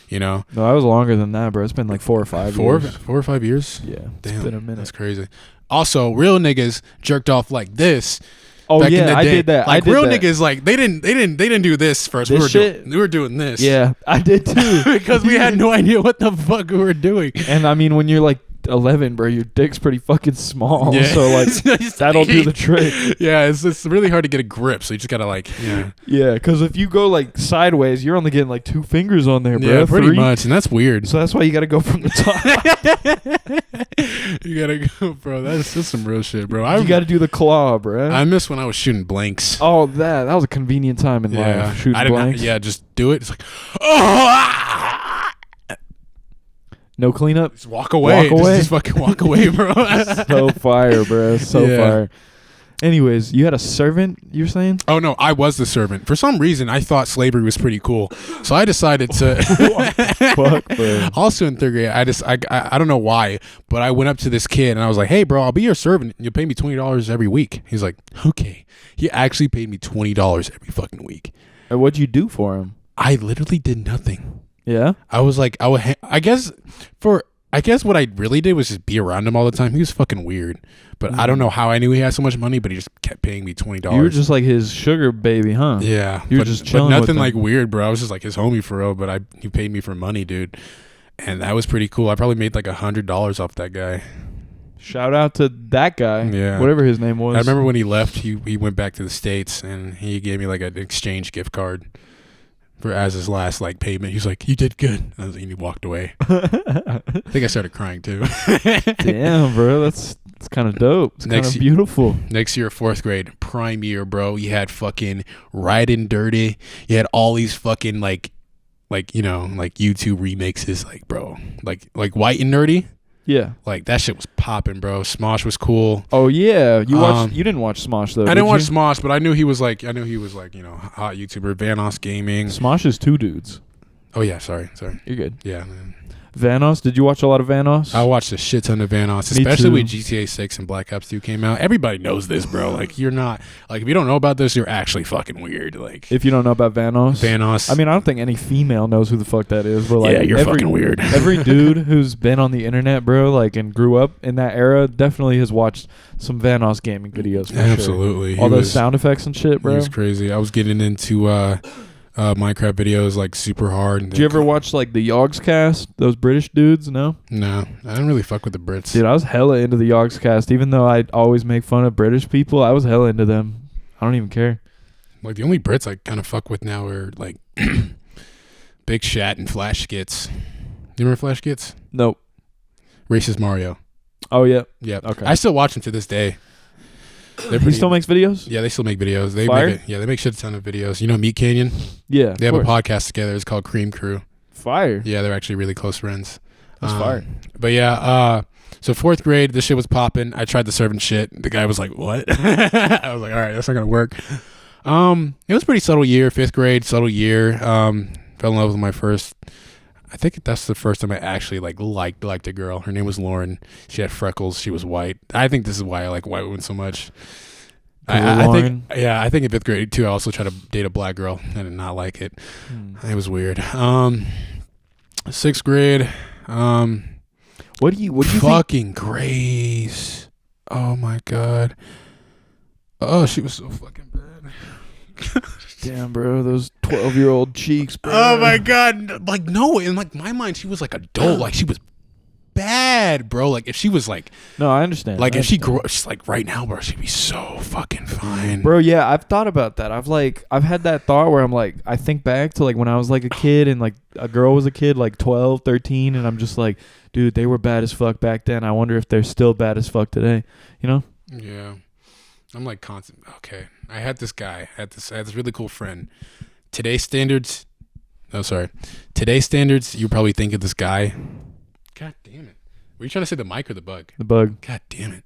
You know? No, I was longer than that, bro. It's been like 4 or 5 years. 4 or 5 years? Yeah. Damn, it's been a minute. that's crazy. Also, real niggas jerked off like this. Oh back in yeah, the I day. did that. Like I did real that. niggas, like they didn't do this first. This We were doing this. Yeah, I did too. Because we had no idea what the fuck we were doing. And I mean, when you're like 11, bro, your dick's pretty fucking small. Yeah. So like that'll do the trick. Yeah, it's really hard to get a grip. So you just gotta like Yeah, because if you go like sideways, you're only getting like 2 fingers on there, bro. yeah, pretty 3. much, and that's weird. So that's why you got to go from the top. You gotta go, bro. That's some real shit, bro. You got to do the claw, bro. I miss when I was shooting blanks. Oh, that was a convenient time in life. Shooting blanks. Just do it. It's like, oh. No cleanup. Just walk away. Walk away. Just fucking walk away, bro. So fire, bro. So Yeah. fire. Anyways, you had a servant, you're saying? Oh no, I was the servant. For some reason, I thought slavery was pretty cool, so I decided to. Fuck, bro. Also in third grade, I don't know why, but I went up to this kid and I was like, "Hey, bro, I'll be your servant. You'll pay me $20 every week." He's like, "Okay." He actually paid me $20 every fucking week. And what'd you do for him? I literally did nothing. Yeah? I was like, I guess what I really did was just be around him all the time. He was fucking weird, but I don't know how I knew he had so much money, but he just kept paying me $20. You were just like his sugar baby, huh? Yeah, You were just chilling but with nothing him. like weird, bro. I was just like his homie for real, but he paid me for money, dude, and that was pretty cool. I probably made like $100 off that guy. Shout out to that guy. Yeah. Whatever his name was. I remember when he left, he went back to the States and he gave me like an exchange gift card as his last like payment. He was like, "You did good," and he walked away. I think I started crying too. Damn, bro. That's kind of dope. It's kind of beautiful. Next year, 4th grade, prime year, bro. You had fucking Riding Dirty. You had all these fucking like YouTube remixes, like bro, like White and Nerdy. Yeah. Like that shit was popping, bro. Smosh was cool. Oh yeah. You didn't watch Smosh though. I didn't watch you? Smosh, but I knew he was like hot YouTuber. Vanos Gaming. Smosh is 2 dudes. Oh yeah, sorry. You're good. Yeah, man. Vanos, did you watch a lot of Vanos? I watched a shit ton of Vanos, Me especially too. when GTA 6 and Black Ops 2 came out. Everybody knows this, bro. Like you're not like if you don't know about this, you're actually fucking weird. Like If you don't know about Vanos. I mean, I don't think any female knows who the fuck that is, but like yeah, you're fucking weird. Every dude who's been on the internet, bro, like and grew up in that era, definitely has watched some Vanos gaming videos. For Absolutely. Sure. All those sound effects and shit, bro. He was crazy. I was getting into Minecraft videos like super hard. Did you ever watch like the Yogscast? Those British dudes? No. No, I didn't really fuck with the Brits. Dude, I was hella into the Yogscast. Even though I always make fun of British people, I was hella into them. I don't even care. Like the only Brits I kind of fuck with now are like Big Shat and Flash Skits. You remember Flash Skits? Nope. Racist Mario. Oh yeah. Yeah. Okay. I still watch them to this day. He still makes videos? Yeah, they still make videos. They Fire? they make shit ton of videos. You know Meat Canyon? Yeah. They have a podcast together. It's called Cream Crew. Fire. Yeah, they're actually really close friends. That's fire. But yeah, so 4th grade, this shit was popping. I tried the servant shit. The guy was like, "What?" I was like, "All right, that's not gonna work." It was a pretty subtle year. 5th grade, subtle year. Fell in love with my first. I think that's the first time I actually liked a girl. Her name was Lauren. She had freckles. She was white. I think this is why I like white women so much. I think in 5th grade too. I also tried to date a black girl. I did not like it. It was weird. 6th grade. What do you fucking Grace? Oh my god. Oh, she was so fucking bad. Damn, bro, those 12-year-old cheeks, bro. Oh my god. Like no, in like my mind she was like adult. Like she was bad, bro. Like if she was like No, I understand. Like if she grew up, she's like right now, bro, she'd be so fucking fine. Bro, yeah, I've thought about that. I've had that thought where I'm like, I think back to like when I was like a kid and like a girl was a kid, like 12, 13, and I'm just like, dude, they were bad as fuck back then. I wonder if they're still bad as fuck today. You know? Yeah. I'm like constant. Okay. I had this guy. I had this really cool friend. Today's standards, you probably think of this guy. God damn it. Were you trying to say the mic or the bug? The bug. God damn it.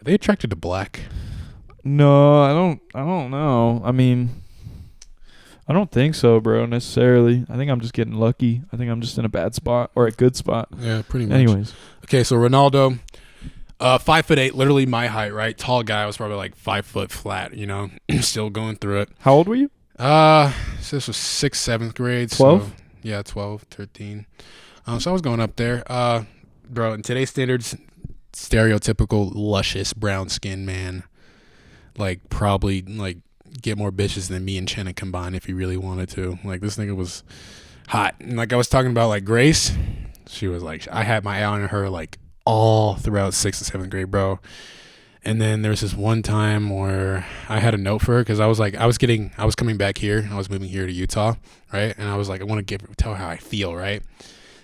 Are they attracted to black? No, I don't know. I mean, I don't think so, bro, necessarily. I think I'm just getting lucky. I think I'm just in a bad spot or a good spot. Yeah, pretty much. Anyways. Okay, so Ronaldo, 5'8", literally my height, right? Tall guy. I was probably like 5 foot flat, you know, still going through it. How old were you? So this was 6th, 7th grade. 12? So, yeah, 12, 13. So I was going up there. Bro, in today's standards, stereotypical luscious brown skin man. Like probably like get more bitches than me and Chenna combined if he really wanted to. Like this nigga was hot. And like I was talking about like Grace, she was like, I had my eye on her like all throughout 6th and 7th grade, bro. And then there was this one time where I had a note for her because I was coming back here. I was moving here to Utah, right? And I was like, I want to tell her how I feel, right?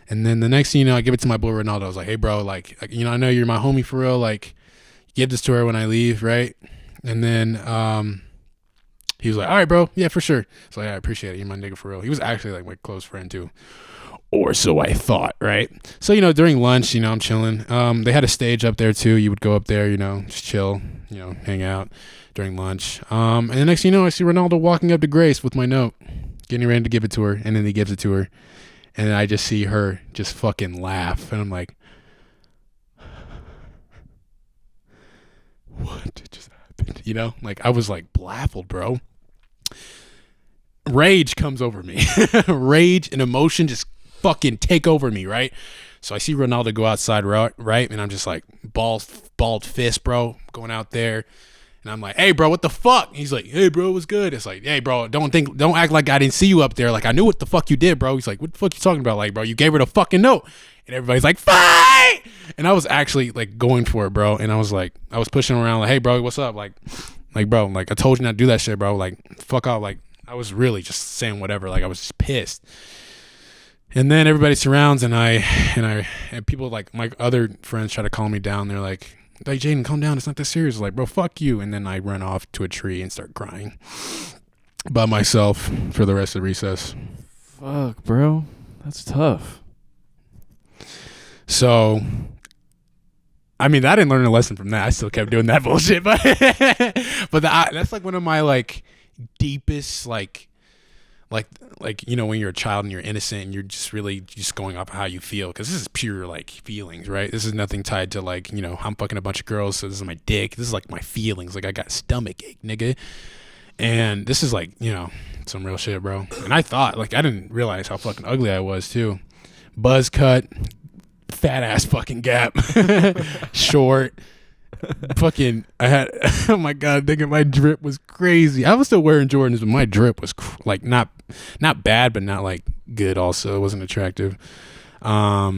And then the next thing you know, I give it to my boy Ronaldo. I was like, hey, bro, like, you know, I know you're my homie for real. Like, give this to her when I leave, right? And then he was like, all right, bro. Yeah, for sure. So like, I appreciate it. You're my nigga for real. He was actually like my close friend too. Or so I thought, right? So, you know, during lunch, you know, I'm chilling. They had a stage up there too. You would go up there, you know, just chill, you know, hang out during lunch. And the next thing you know, I see Ronaldo walking up to Grace with my note, getting ready to give it to her. And then he gives it to her. And then I just see her just fucking laugh. And I'm like, what just happened? You know, like I was like baffled, bro. Rage comes over me. Rage and emotion just fucking take over me, right? So I see Ronaldo go outside, right? And I'm just like balled fist, bro, going out there. And I'm like, hey, bro, what the fuck? He's like, hey, bro, what's good? It's like, hey, bro, don't act like I didn't see you up there. Like, I knew what the fuck you did, bro. He's like, what the fuck you talking about? Like, bro, you gave her the fucking note. And everybody's like, fight! And I was actually, like, going for it, bro. And I was like, I was pushing around, like, hey, bro, what's up? Like, bro, like, I told you not to do that shit, bro. Like, fuck off. Like, I was really just saying whatever. Like, I was just pissed. And then everybody surrounds, and people, like, my other friends try to calm me down. They're like, Jaden, calm down. It's not that serious. Like, bro, fuck you. And then I run off to a tree and start crying by myself for the rest of recess. Fuck, bro. That's tough. So, I mean, I didn't learn a lesson from that. I still kept doing that bullshit. But that's like one of my like deepest like you know, when you're a child and you're innocent and you're just really just going off of how you feel, because this is pure like feelings, right? This is nothing tied to like, you know, I'm fucking a bunch of girls, so this is my dick. This is like my feelings. Like I got stomach ache, nigga. And this is like, you know, some real shit, bro. And I thought, like, I didn't realize how fucking ugly I was too. Buzz cut, fat ass fucking gap, short. Fucking, I had, oh my god, thinking my drip was crazy. I was still wearing Jordans, but my drip was like not bad, but not like good. Also, it wasn't attractive. I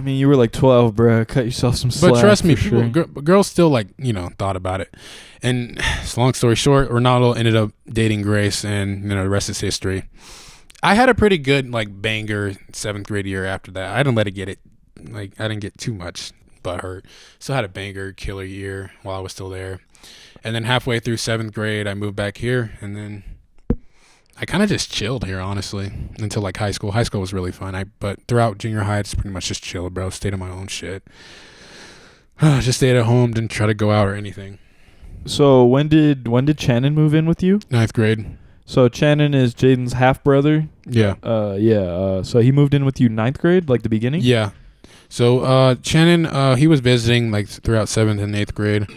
mean, you were like 12, bro. Cut yourself some slack. But trust me, sure. girls still like, you know, thought about it. And long story short, Ronaldo ended up dating Grace, and you know, the rest is history. I had a pretty good like banger 7th grade year after that. I didn't let it get it. Like I didn't get too much butthurt. Still had a banger killer year while I was still there. And then halfway through 7th grade, I moved back here, and then I kind of just chilled here, honestly, until like high school. High school was really fun. But throughout junior high, it's pretty much just chilled, bro. Stayed on my own shit. Just stayed at home, didn't try to go out or anything. So when did Channon move in with you? 9th grade. So Channon is Jaden's half brother. Yeah. So he moved in with you 9th grade, like the beginning. Yeah. So Channon, he was visiting like throughout 7th and 8th grade,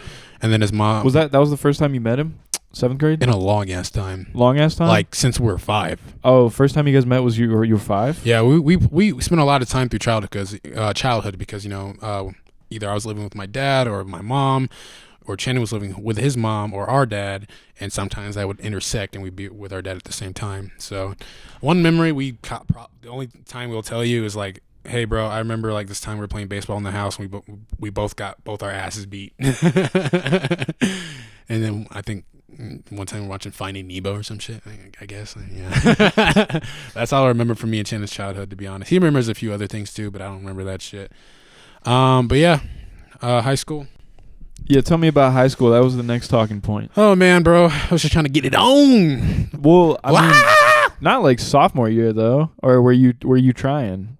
and then his mom was that was the first time you met him? 7th grade? In a long ass time. Long ass time? Like since we were 5. Oh, first time you guys met was you were 5? Yeah, we spent a lot of time through childhood because you know, either I was living with my dad or my mom, or Channon was living with his mom or our dad, and sometimes that would intersect and we'd be with our dad at the same time. So one memory the only time we'll tell you is like, hey bro, I remember like this time we were playing baseball in the house and we both got both our asses beat. And then I think one time we're watching Finding Nemo or some shit, I guess. Yeah. That's all I remember from me and Channon's childhood, to be honest. He remembers a few other things too, but I don't remember that shit. But yeah, high school. Yeah, tell me about high school. That was the next talking point. Oh man, bro, I was just trying to get it on. Well, I mean, not like sophomore year though, or were you trying?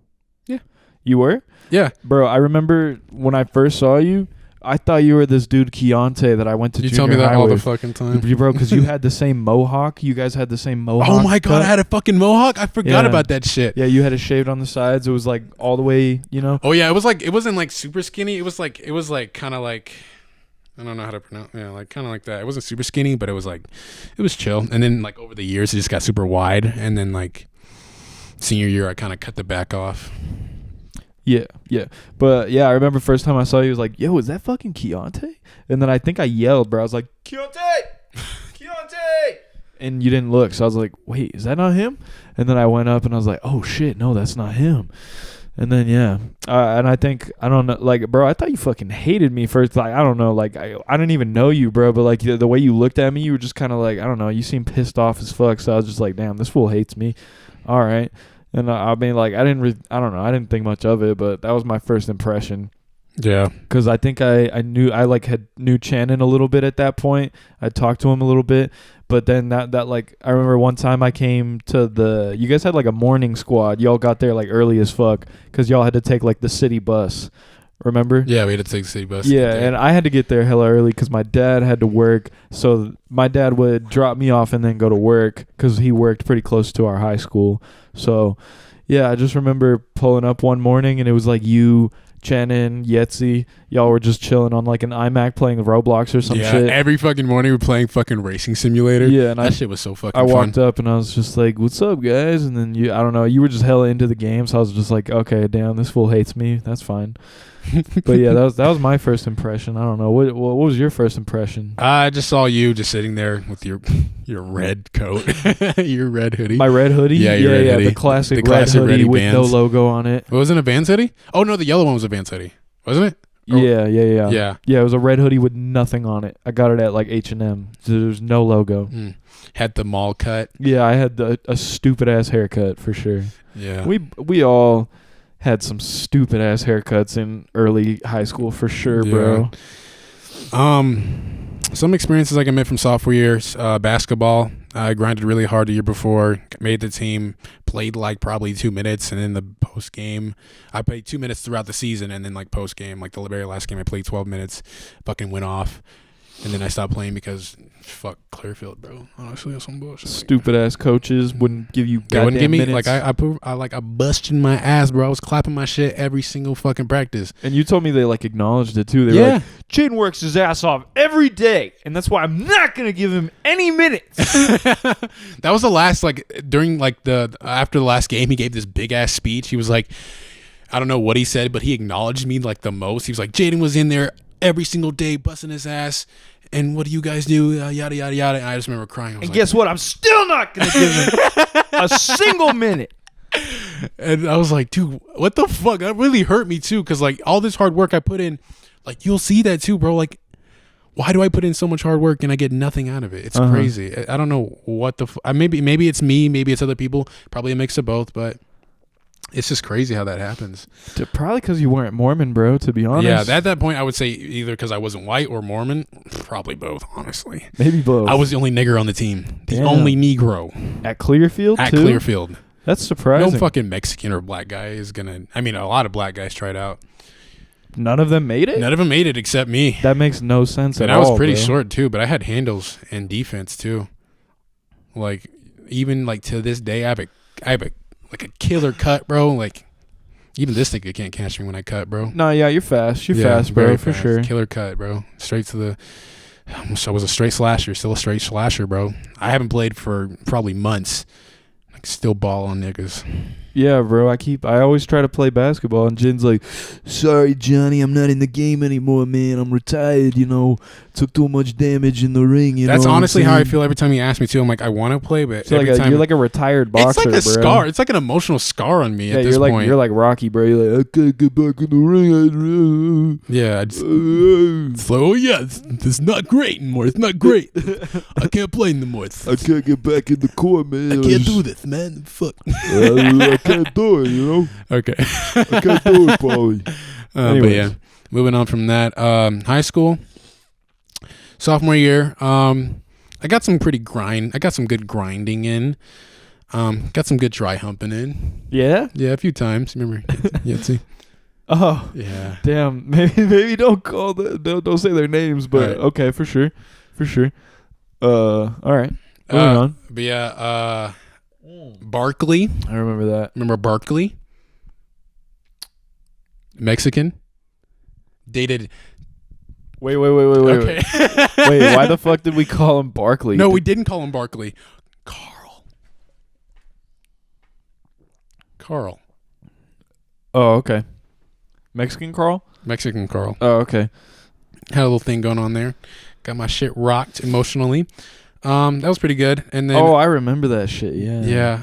Yeah. You were? Yeah. Bro, I remember when I first saw you, I thought you were this dude Keontae that I went to You junior tell me that high all the with. fucking time. Bro, because you had the same mohawk. You guys had the same mohawk. Oh my god, cut. I had a fucking mohawk. I forgot Yeah. about that shit. Yeah, you had it shaved on the sides. It was like all the way, you know. Oh yeah, it wasn't like super skinny. It was like kind of like, I don't know how to pronounce. Yeah, like kind of like that. It wasn't super skinny, but it was chill. And then like over the years, it just got super wide. And then like senior year, I kind of cut the back off. Yeah. But yeah, I remember first time I saw you, I was like, yo, is that fucking Keontae? And then I think I yelled, bro. I was like, Keontae! Keontae! And you didn't look. So I was like, wait, is that not him? And then I went up and I was like, oh shit, no, that's not him. And then, yeah. And I think, I don't know, like, bro, I thought you fucking hated me first. Like, I don't know. Like, I didn't even know you, bro. But, like, the way you looked at me, you were just kind of like, I don't know. You seemed pissed off as fuck. So I was just like, damn, this fool hates me. All right. And I mean, like, I don't know. I didn't think much of it, but that was my first impression. Yeah. Because I think I knew Channon a little bit at that point. I talked to him a little bit. But then that like, I remember one time I came to you guys had like a morning squad. Y'all got there like early as fuck because y'all had to take like the city bus. Remember? Yeah, we had to take the city bus. Yeah, and I had to get there hella early because my dad had to work. So my dad would drop me off and then go to work because he worked pretty close to our high school. So, yeah, I just remember pulling up one morning and it was like you, Channon, Yetzi, y'all were just chilling on like an iMac playing Roblox or some shit. Every fucking morning we're playing fucking racing simulator. Yeah, and that shit was so fucking I fun. walked up and I was just like, what's up, guys? And then I don't know, you were just hella into the game. So I was just like, okay, damn, this fool hates me. That's fine. But yeah, that was my first impression. I don't know. What was your first impression? I just saw you just sitting there with your red coat, your red hoodie. My red hoodie? Yeah, your red hoodie. The classic The classic red hoodie with Vans. no logo on it. Wasn't it a Vans hoodie? Oh no, the yellow one was a Vans hoodie, wasn't it? Oh. Yeah. Yeah. Yeah, it was a red hoodie with nothing on it. I got it at like H&M. So there was no logo. Had the mall cut. Yeah, I had a stupid ass haircut for sure. Yeah. We all had some stupid ass haircuts in early high school for sure, bro. Some experiences I can admit from sophomore year, basketball. I grinded really hard the year before, made the team, played like probably 2 minutes, and in the post game, I played 2 minutes throughout the season, and then like post game, like the very last game, I played 12 minutes, fucking went off, and then I stopped playing because fuck Clearfield, bro. Honestly, that's some bullshit. Stupid ass coaches wouldn't give you They wouldn't give me minutes. like I busted my ass, bro. I was clapping my shit every single fucking practice. And you told me they like acknowledged it too. They were like, Jaden works his ass off every day, and that's why I'm not gonna give him any minutes. That was the last during after the last game, he gave this big ass speech. He was like, I don't know what he said, but he acknowledged me like the most. He was like, Jaden was in there every single day busting his ass. And what do you guys do? Yada, yada, yada. And I just remember crying. And guess what? I'm still not going to give him a single minute. And I was like, dude, what the fuck? That really hurt me too. Because like all this hard work I put in, like you'll see that too, bro. Like, why do I put in so much hard work and I get nothing out of it? It's crazy. I don't know what the maybe it's me. Maybe it's other people. Probably a mix of both. But it's just crazy how that happens. Probably because you weren't Mormon, bro, to be honest. Yeah, at that point, I would say either because I wasn't white or Mormon. Probably both, honestly. Maybe both. I was the only nigger on the team. The Damn. only Negro. At Clearfield, At too? Clearfield. That's surprising. No fucking Mexican or black guy is going to... I mean, a lot of black guys tried out. None of them made it? None of them made it except me. That makes no sense at all, And I was pretty bro. short, too, but I had handles and defense, too. Like, even, like, to this day, I have a killer cut, bro. Like... Even this nigga can't catch me when I cut, bro. No, yeah, you're fast. You're fast, bro, very for fast. sure. Killer cut, bro. Straight to the... I was a straight slasher. Still a straight slasher, bro. I haven't played for probably months. Like, still ball on niggas. Yeah, bro. I always try to play basketball, and Jin's like, sorry, Johnny, I'm not in the game anymore, man. I'm retired, Took too much damage in the ring, That's honestly how I feel every time you ask me to. I'm like, I want to play, but So every time... you're like a retired boxer, it's like a bro. scar. It's like an emotional scar on me at this point. You're like Rocky, bro. You're like, I can't get back in the ring. Yeah, it's like, oh yeah, it's not great anymore. It's not great. I can't play anymore. I can't get back in the court, man. I can't do this, man. Fuck. I can't do it, Okay. I can't do it, probably. But yeah, moving on from that, high school, sophomore year, I got some good grinding in. Got some good dry humping in. Yeah? Yeah, a few times. Remember? Yeah, see. Oh, Yeah. damn. Maybe don't call don't say their names, but Right. okay, for sure. All right. Moving on. But yeah, Barkley. I remember that. Remember Barkley? Mexican. Dated. Wait. Okay. Wait, why the fuck did we call him Barkley? No, we didn't call him Barkley. Carl. Oh, okay. Mexican Carl? Mexican Carl. Oh, okay. Had a little thing going on there. Got my shit rocked emotionally. That was pretty good. And then I remember that shit. Yeah.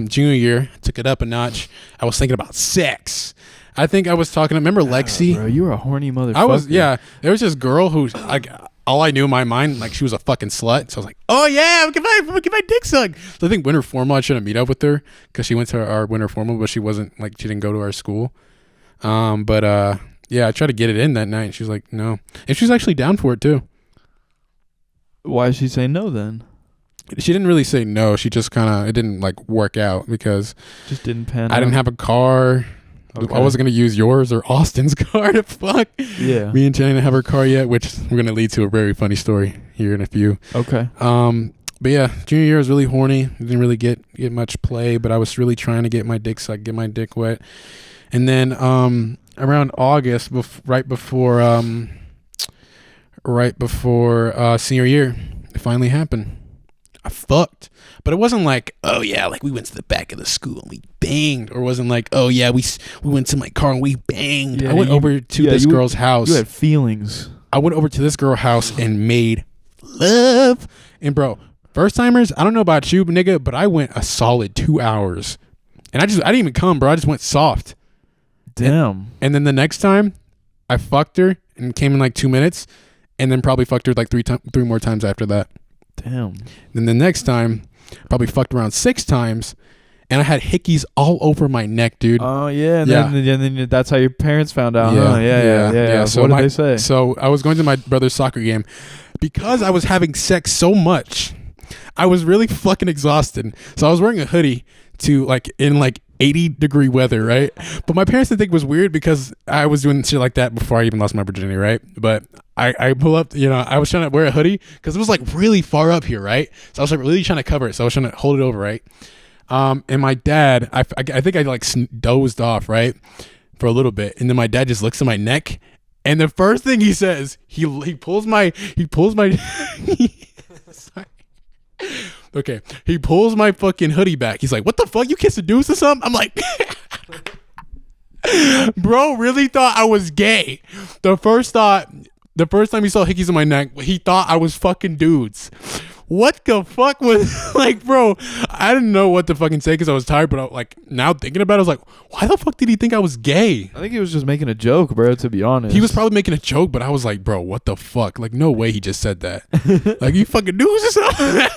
junior year, took it up a notch. I was thinking about sex. I think I was talking. Remember Lexi? Bro, you were a horny motherfucker. I was. Yeah. There was this girl who, like, all I knew in my mind, like, she was a fucking slut. So I was like, oh yeah, get my dick sucked. So I think winter formal, I shouldn't meet up with her because she went to our winter formal, but she wasn't, like, she didn't go to our school. Yeah, I tried to get it in that night. And she was like, no, and she was actually down for it too. Why did she say no then? She didn't really say no. She just kind of, it didn't like work out because Just didn't pan I out. didn't have a car. Okay. I wasn't going to use yours or Austin's car to fuck. Yeah. Me and Jaden didn't have her car yet, which we're going to lead to a very funny story here in a few. Okay. But yeah, junior year was really horny. Didn't really get much play, but I was really trying to get my dick sucked, get my dick wet. And then around August, right before senior year, it finally happened. I fucked. But it wasn't like, oh yeah, like we went to the back of the school and we banged, or it wasn't like, oh yeah, we went to my car and we banged. Yeah, I went over to this girl's house. You had feelings. I went over to this girl's house and made love. And bro, first timers, I don't know about you, nigga, but I went a solid 2 hours. And I didn't even come, bro. I just went soft. Damn. And then the next time, I fucked her and came in like 2 minutes, and then probably fucked her like three more times after that. Damn. Then the next time, probably fucked around 6 times, and I had hickeys all over my neck, dude. Oh yeah. And Yeah. Then that's how your parents found out. Yeah, Huh? Yeah. So what did they say? So I was going to my brother's soccer game. Because I was having sex so much, I was really fucking exhausted. So I was wearing a hoodie to like in like 80-degree weather, right? But my parents didn't think it was weird because I was doing shit like that before I even lost my virginity, right? But I pull up, I was trying to wear a hoodie because it was like really far up here, right? So I was like really trying to cover it. So I was trying to hold it over, right? And my dad, I think I like dozed off, right? For a little bit. And then my dad just looks at my neck. And the first thing he says, he pulls my sorry. Okay. He pulls my fucking hoodie back. He's like, what the fuck? You kiss a deuce or something? I'm like, bro, really thought I was gay. The first time he saw hickeys in my neck, he thought I was fucking dudes. What the fuck was like, bro? I didn't know what to fucking say because I was tired, but now thinking about it, I was like, why the fuck did he think I was gay? I think he was just making a joke, bro, to be honest. He was probably making a joke, but I was like, bro, what the fuck? Like, no way he just said that. Like, you fucking dudes or something?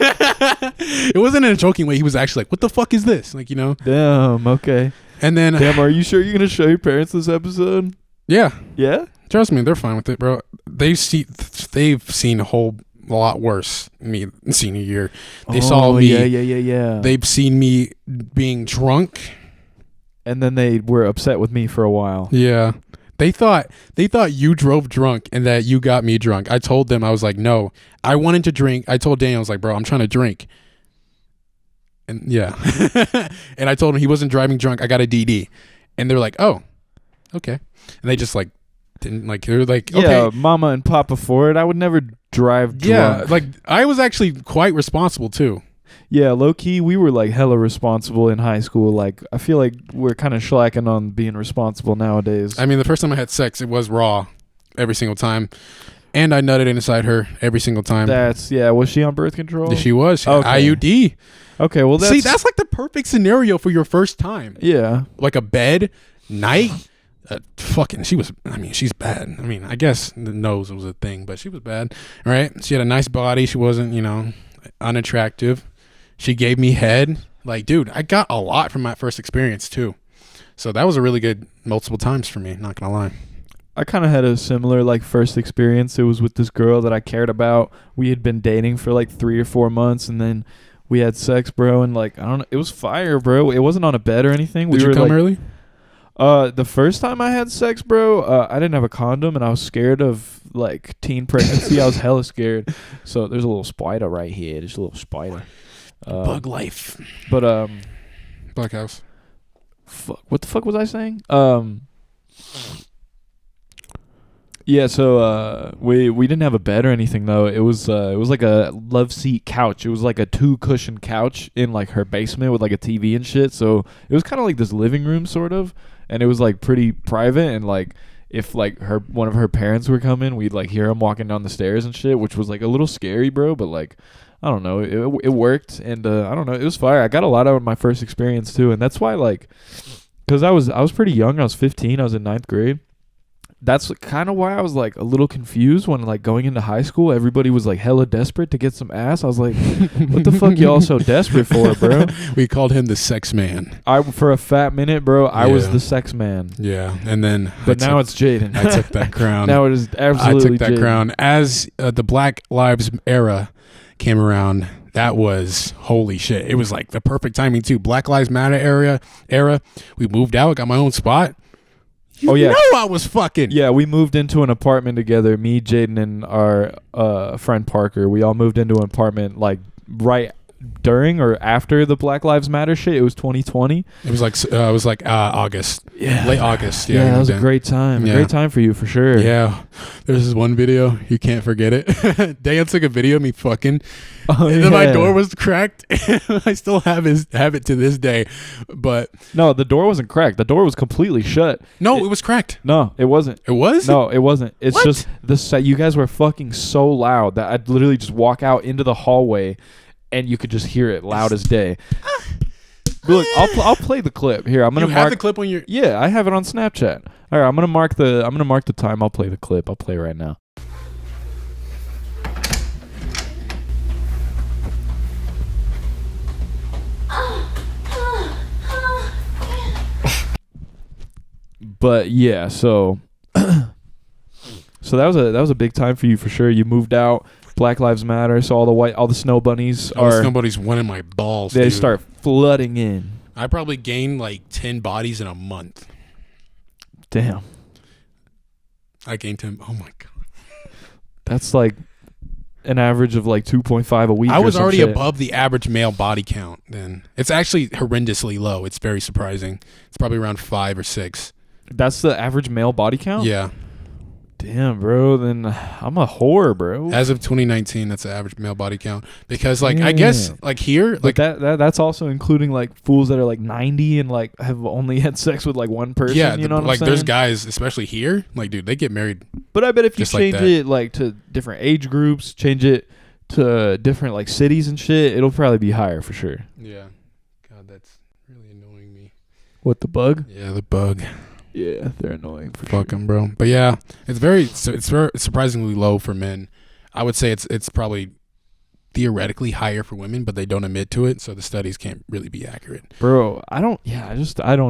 It wasn't in a joking way. He was actually like, what the fuck is this? Like, Damn, okay. And then Damn, are you sure you're going to show your parents this episode? Yeah. Yeah? Trust me, they're fine with it, bro. They've seen a whole lot worse me senior year. They saw me. Yeah. They've seen me being drunk. And then they were upset with me for a while. Yeah. They thought you drove drunk and that you got me drunk. I told them, I was like, no, I wanted to drink. I told Daniel, I was like, bro, I'm trying to drink. And yeah. And I told him he wasn't driving drunk. I got a DD. And they're like, oh, okay. And they just like, didn't like, they're like, okay. Yeah, mama and papa for it. I would never drive drunk. Yeah, like I was actually quite responsible too. Yeah, low key, we were like hella responsible in high school. Like, I feel like we're kind of slacking on being responsible nowadays. I mean, the first time I had sex, it was raw every single time. And I nutted inside her every single time. Was she on birth control? She was. She Okay. had IUD. Okay, well, that's like the perfect scenario for your first time. Yeah. Like a bed, night. She's bad. I mean, I guess the nose was a thing, but she was bad, right? She had a nice body. She wasn't, unattractive. She gave me head. Like, dude, I got a lot from that first experience too. So that was a really good multiple times for me, not gonna lie. I kind of had a similar like first experience. It was with this girl that I cared about. We had been dating for like 3 or 4 months, and then we had sex, bro. And like, I don't know, it was fire, bro. It wasn't on a bed or anything. Did you come early? The first time I had sex, bro, I didn't have a condom and I was scared of like teen pregnancy. I was hella scared. So there's a little spider right here. There's a little spider. Bug life. But Black House. what the fuck was I saying? Yeah, so we didn't have a bed or anything though. It was like a love seat couch. It was like a 2-cushion couch in like her basement with like a TV and shit. So it was kind of like this living room sort of, and it was like pretty private. And like if like one of her parents were coming, we'd like hear them walking down the stairs and shit, which was like a little scary, bro. But like I don't know, it worked, and I don't know, it was fire. I got a lot out of my first experience too, and that's why like, cause I was pretty young. I was 15. I was in 9th grade. That's kind of why I was like a little confused when like going into high school. Everybody was like hella desperate to get some ass. I was like, what the fuck y'all so desperate for, bro? We called him the sex man. For a fat minute, bro, I was Yeah. the sex man. Yeah, and then But now it's Jaden. I took that crown. Now it is I absolutely took that Jaden. crown as the Black Lives era came around. That was holy shit. It was like the perfect timing too. Black Lives Matter era. We moved out, got my own spot. You Oh, yeah. know I was fucking. Yeah, we moved into an apartment together. Me, Jaden, and our friend Parker. We all moved into an apartment like right during or after the Black Lives Matter shit. It was 2020. It was like August. Yeah, Late August. Yeah, we that was moved a in. great time. Yeah. A great time for you for sure. Yeah. There's this one video, you can't forget it. Dan took a video of me fucking. Oh, And then my yeah. door was cracked. I still have it to this day. But No, the door wasn't cracked. The door was completely shut. no, it was cracked. No, it wasn't. It was? No, it wasn't. It's What? just you guys were fucking so loud that I'd literally just walk out into the hallway and you could just hear it loud as day. But look, I'll play the clip here. I'm gonna You mark have the clip on your. Yeah, I have it on Snapchat. All right, I'm gonna mark the time. I'll play the clip. I'll play right now. But yeah, so so that was a big time for you for sure. You moved out. Black Lives Matter. So all the snow bunnies are Somebody's winning my balls. they dude. start flooding in. I probably gained like 10 bodies in a month. Damn, I gained 10. Oh my god. that's like an average of like 2.5 a week. I or was some already shit. above the average male body count then. It's actually horrendously low. It's very surprising. It's probably around 5 or 6. That's the average male body count. Yeah. Damn, bro. Then I'm a whore, bro. As of 2019, that's the average male body count. Because like I guess Yeah. like here, Like like that's also including like fools that are like 90 and like have only had sex with like one person. yeah, you know what like I'm saying? there's guys, especially here, like dude, they get married. But I bet if you just like change that. it like to different age groups, change it to different like cities and shit, it'll probably be higher for sure. Yeah. God, that's really annoying me. What, the bug? Yeah, the bug. Yeah, they're annoying for Fuck them, bro. But yeah, it's very surprisingly low for men. I would say it's probably theoretically higher for women, but they don't admit to it, so the studies can't really be accurate. Bro, I don't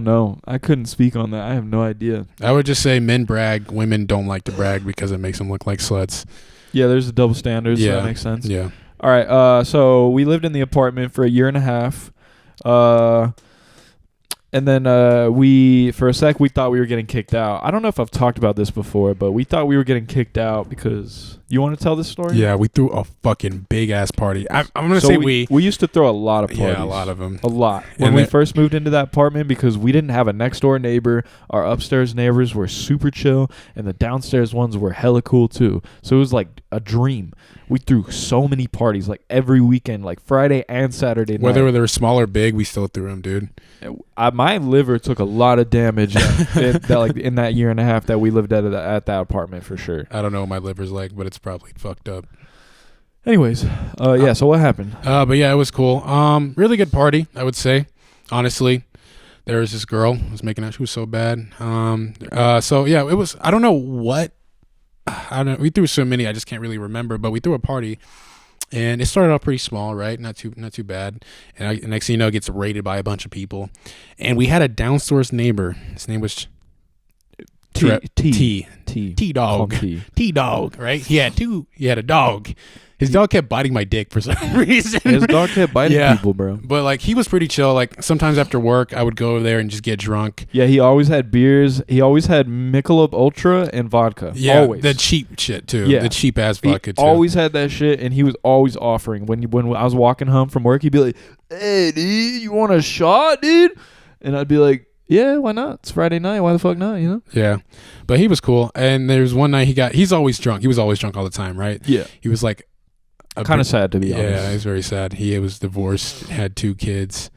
know. I couldn't speak on that. I have no idea. I would just say men brag, women don't like to brag because it makes them look like sluts. Yeah, there's a double standard, so Yeah. that makes sense. Yeah. All right, so we lived in the apartment for a year and a half. And then for a sec, we thought we were getting kicked out. I don't know if I've talked about this before, but we thought we were getting kicked out because... You want to tell this story? Yeah, we threw a fucking big-ass party. I'm going to So say we used to throw a lot of parties. Yeah, a lot of them. A lot. When And we that- first moved into that apartment, because we didn't have a next door neighbor, our upstairs neighbors were super chill, and the downstairs ones were hella cool too. So it was like a dream. We threw so many parties, like every weekend, like Friday and Saturday night. Whether they were small or big, we still threw them, dude. My liver took a lot of damage in that year and a half that we lived at that apartment for sure. I don't know what my liver's like, but it's probably fucked up. Anyways, yeah. So what happened? But yeah, it was cool. Really good party, I would say. Honestly, there was this girl who was making out. She was so bad. So yeah, it was. I don't know what. I don't. We threw so many. I just can't really remember. But we threw a party, and it started off pretty small, right? Not too bad. And next thing you know, it gets raided by a bunch of people. And we had a downstairs neighbor. His name was T-Dog. Call him T. T-Dog, right? He had a dog. His dog kept biting my dick for some reason. His dog kept biting Yeah. people, bro. But like he was pretty chill. Like sometimes after work, I would go over there and just get drunk. Yeah, he always had beers. He always had Michelob Ultra and vodka. Yeah, always. the cheap shit too. Yeah. The cheap ass He vodka too. always had that shit, and he was always offering. When I was walking home from work, he'd be like, "Hey, dude, you want a shot, dude?" And I'd be like, "Yeah, why not? It's Friday night. Why the fuck not? You know?" Yeah, but he was cool. And there's one night he's always drunk. He was always drunk all the time, right? Yeah. He was like Kind of sad, to be honest. Yeah, he was very sad. He was divorced, had 2 kids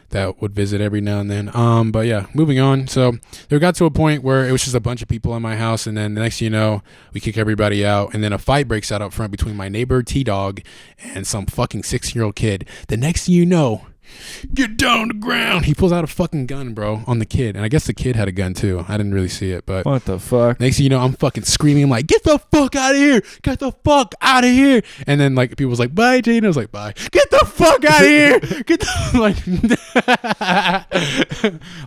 that would visit every now and then. But yeah, moving on. So there got to a point where it was just a bunch of people in my house, and then the next thing you know, we kick everybody out, and then a fight breaks out up front between my neighbor T-Dog and some fucking 6-year-old kid. The next thing you know, get down on the ground. He pulls out a fucking gun, bro, on the kid. And I guess the kid had a gun too. I didn't really see it, but What the fuck? next thing you know, I'm fucking screaming. I'm like, get the fuck out of here. Get the fuck out of here. And then like people was like, bye, Jaden. I was like, bye. Get the fuck out of here. Get the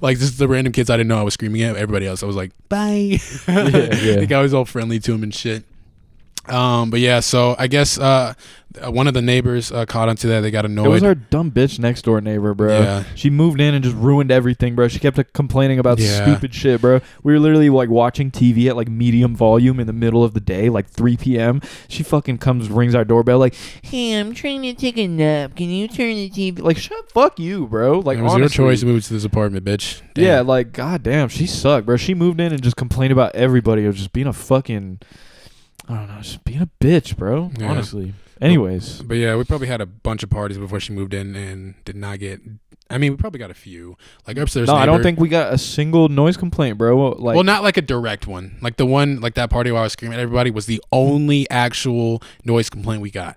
like this is the random kids I didn't know I was screaming at. Everybody else, I was like, bye. Yeah. The guy was all friendly to him and shit. But yeah, so I guess one of the neighbors caught onto that. They got annoyed. It was our dumb bitch next door neighbor, bro. Yeah. She moved in and just ruined everything, bro. She kept complaining about Yeah. stupid shit, bro. We were literally like watching TV at like medium volume in the middle of the day, like 3 p.m. She fucking comes, rings our doorbell, like, "Hey, I'm trying to take a nap. Can you turn the TV?" Like, fuck you, bro. Like, it was honestly, your choice to move to this apartment, bitch. Damn. Yeah, like, goddamn, she sucked, bro. She moved in and just complained about everybody. It was just being a fucking, I don't know, just being a bitch, bro. Yeah. Honestly. Anyways. But yeah, we probably had a bunch of parties before she moved in and did not get. I mean, we probably got a few. Like upstairs. No, I don't neighbor- think we got a single noise complaint, bro. Like, well, not like a direct one. Like the one, like that party where I was screaming at everybody was the only actual noise complaint we got.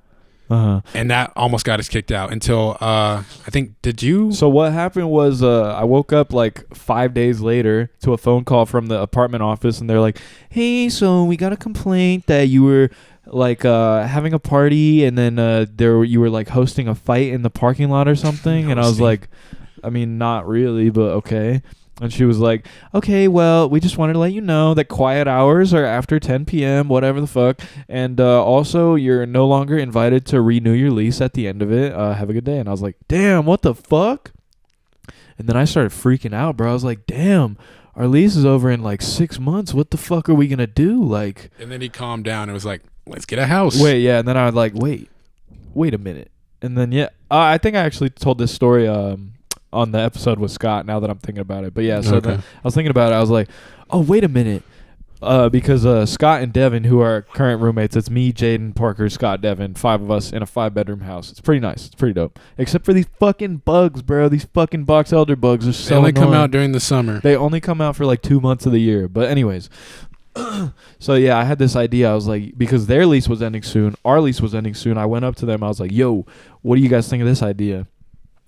And that almost got us kicked out until I think, did you? So what happened was I woke up like 5 days later to a phone call from the apartment office, and they're like, "Hey, so we got a complaint that you were like having a party, and then you were like hosting a fight in the parking lot or something." And I was like, "I mean, not really, but okay." And she was like, "Okay, well, we just wanted to let you know that quiet hours are after 10 p.m., whatever the fuck. And also, you're no longer invited to renew your lease at the end of it. Have a good day." And I was like, "Damn, what the fuck?" And then I started freaking out, bro. I was like, "Damn, our lease is over in like 6 months. What the fuck are we going to do?" Like, And then he calmed down and was like, "Let's get a house." wait, yeah. And then I was like, wait a minute. And then, yeah, I think I actually told this story on the episode with Scott, now that I'm thinking about it. But yeah, so then I was thinking about it. I was like, oh, wait a minute. Because Scott and Devin, who are current roommates, it's me, Jaden, Parker, Scott, Devin, 5 of us in a 5-bedroom house. It's pretty nice. It's pretty dope. Except for these fucking bugs, bro. These fucking box elder bugs are so They only come annoying. out during the summer. They only come out for like 2 months of the year. But anyways, so yeah, I had this idea. I was like, because their lease was ending soon, our lease was ending soon. I went up to them. I was like, "Yo, what do you guys think of this idea?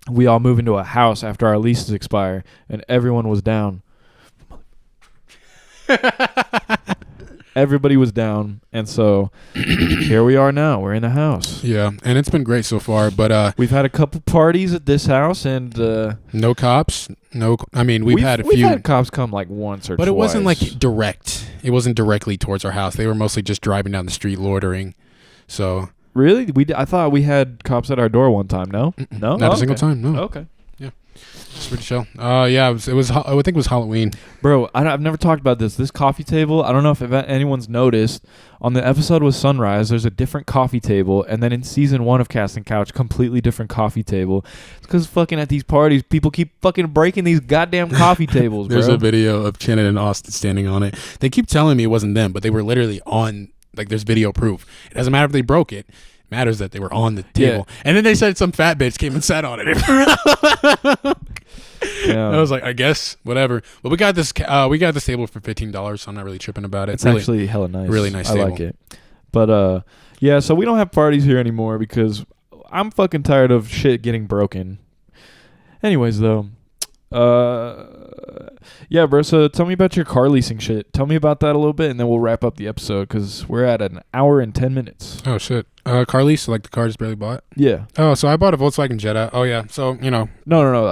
We all move into a house after our leases expire," and everyone was down. Everybody was down, and so here we are now. We're in the house. Yeah, and it's been great so far. But We've had a couple parties at this house, and no cops. No, I mean we've had a few. We've had cops come like once or But twice. it wasn't like direct. It wasn't directly towards our house. They were mostly just driving down the street loitering. So Really? I thought we had cops at our door one time. No, no, not Oh, a single okay. time. No, Okay, it's pretty chill. Yeah, it was. I think it was Halloween. bro. I've never talked about this. This coffee table. I don't know if anyone's noticed. On the episode with Sunrise, there's a different coffee table, and then in season 1 of Casting Couch, completely different coffee table. It's because fucking at these parties, people keep fucking breaking these goddamn coffy tables, bro. There's a video of Shannon and Austin standing on it. They keep telling me it wasn't them, but they were literally on. Like, there's video proof. It doesn't matter if they broke it. It matters that they were on the table. Yeah. And then they said some fat bitch came and sat on it. Yeah. I was like, I guess whatever. But we got this. We got this table for $15, so I'm not really tripping about it. It's really, actually hella nice. really nice I table. like it. But yeah, so we don't have parties here anymore because I'm fucking tired of shit getting broken. Anyways, though, yeah, bro. So tell me about your car leasing shit. Tell me about that a little bit, and then we'll wrap up the episode because we're at an hour and 10 minutes. Oh shit. Car lease, like the car just barely bought. Yeah. Oh, so I bought a Volkswagen Jetta. Oh yeah, so No.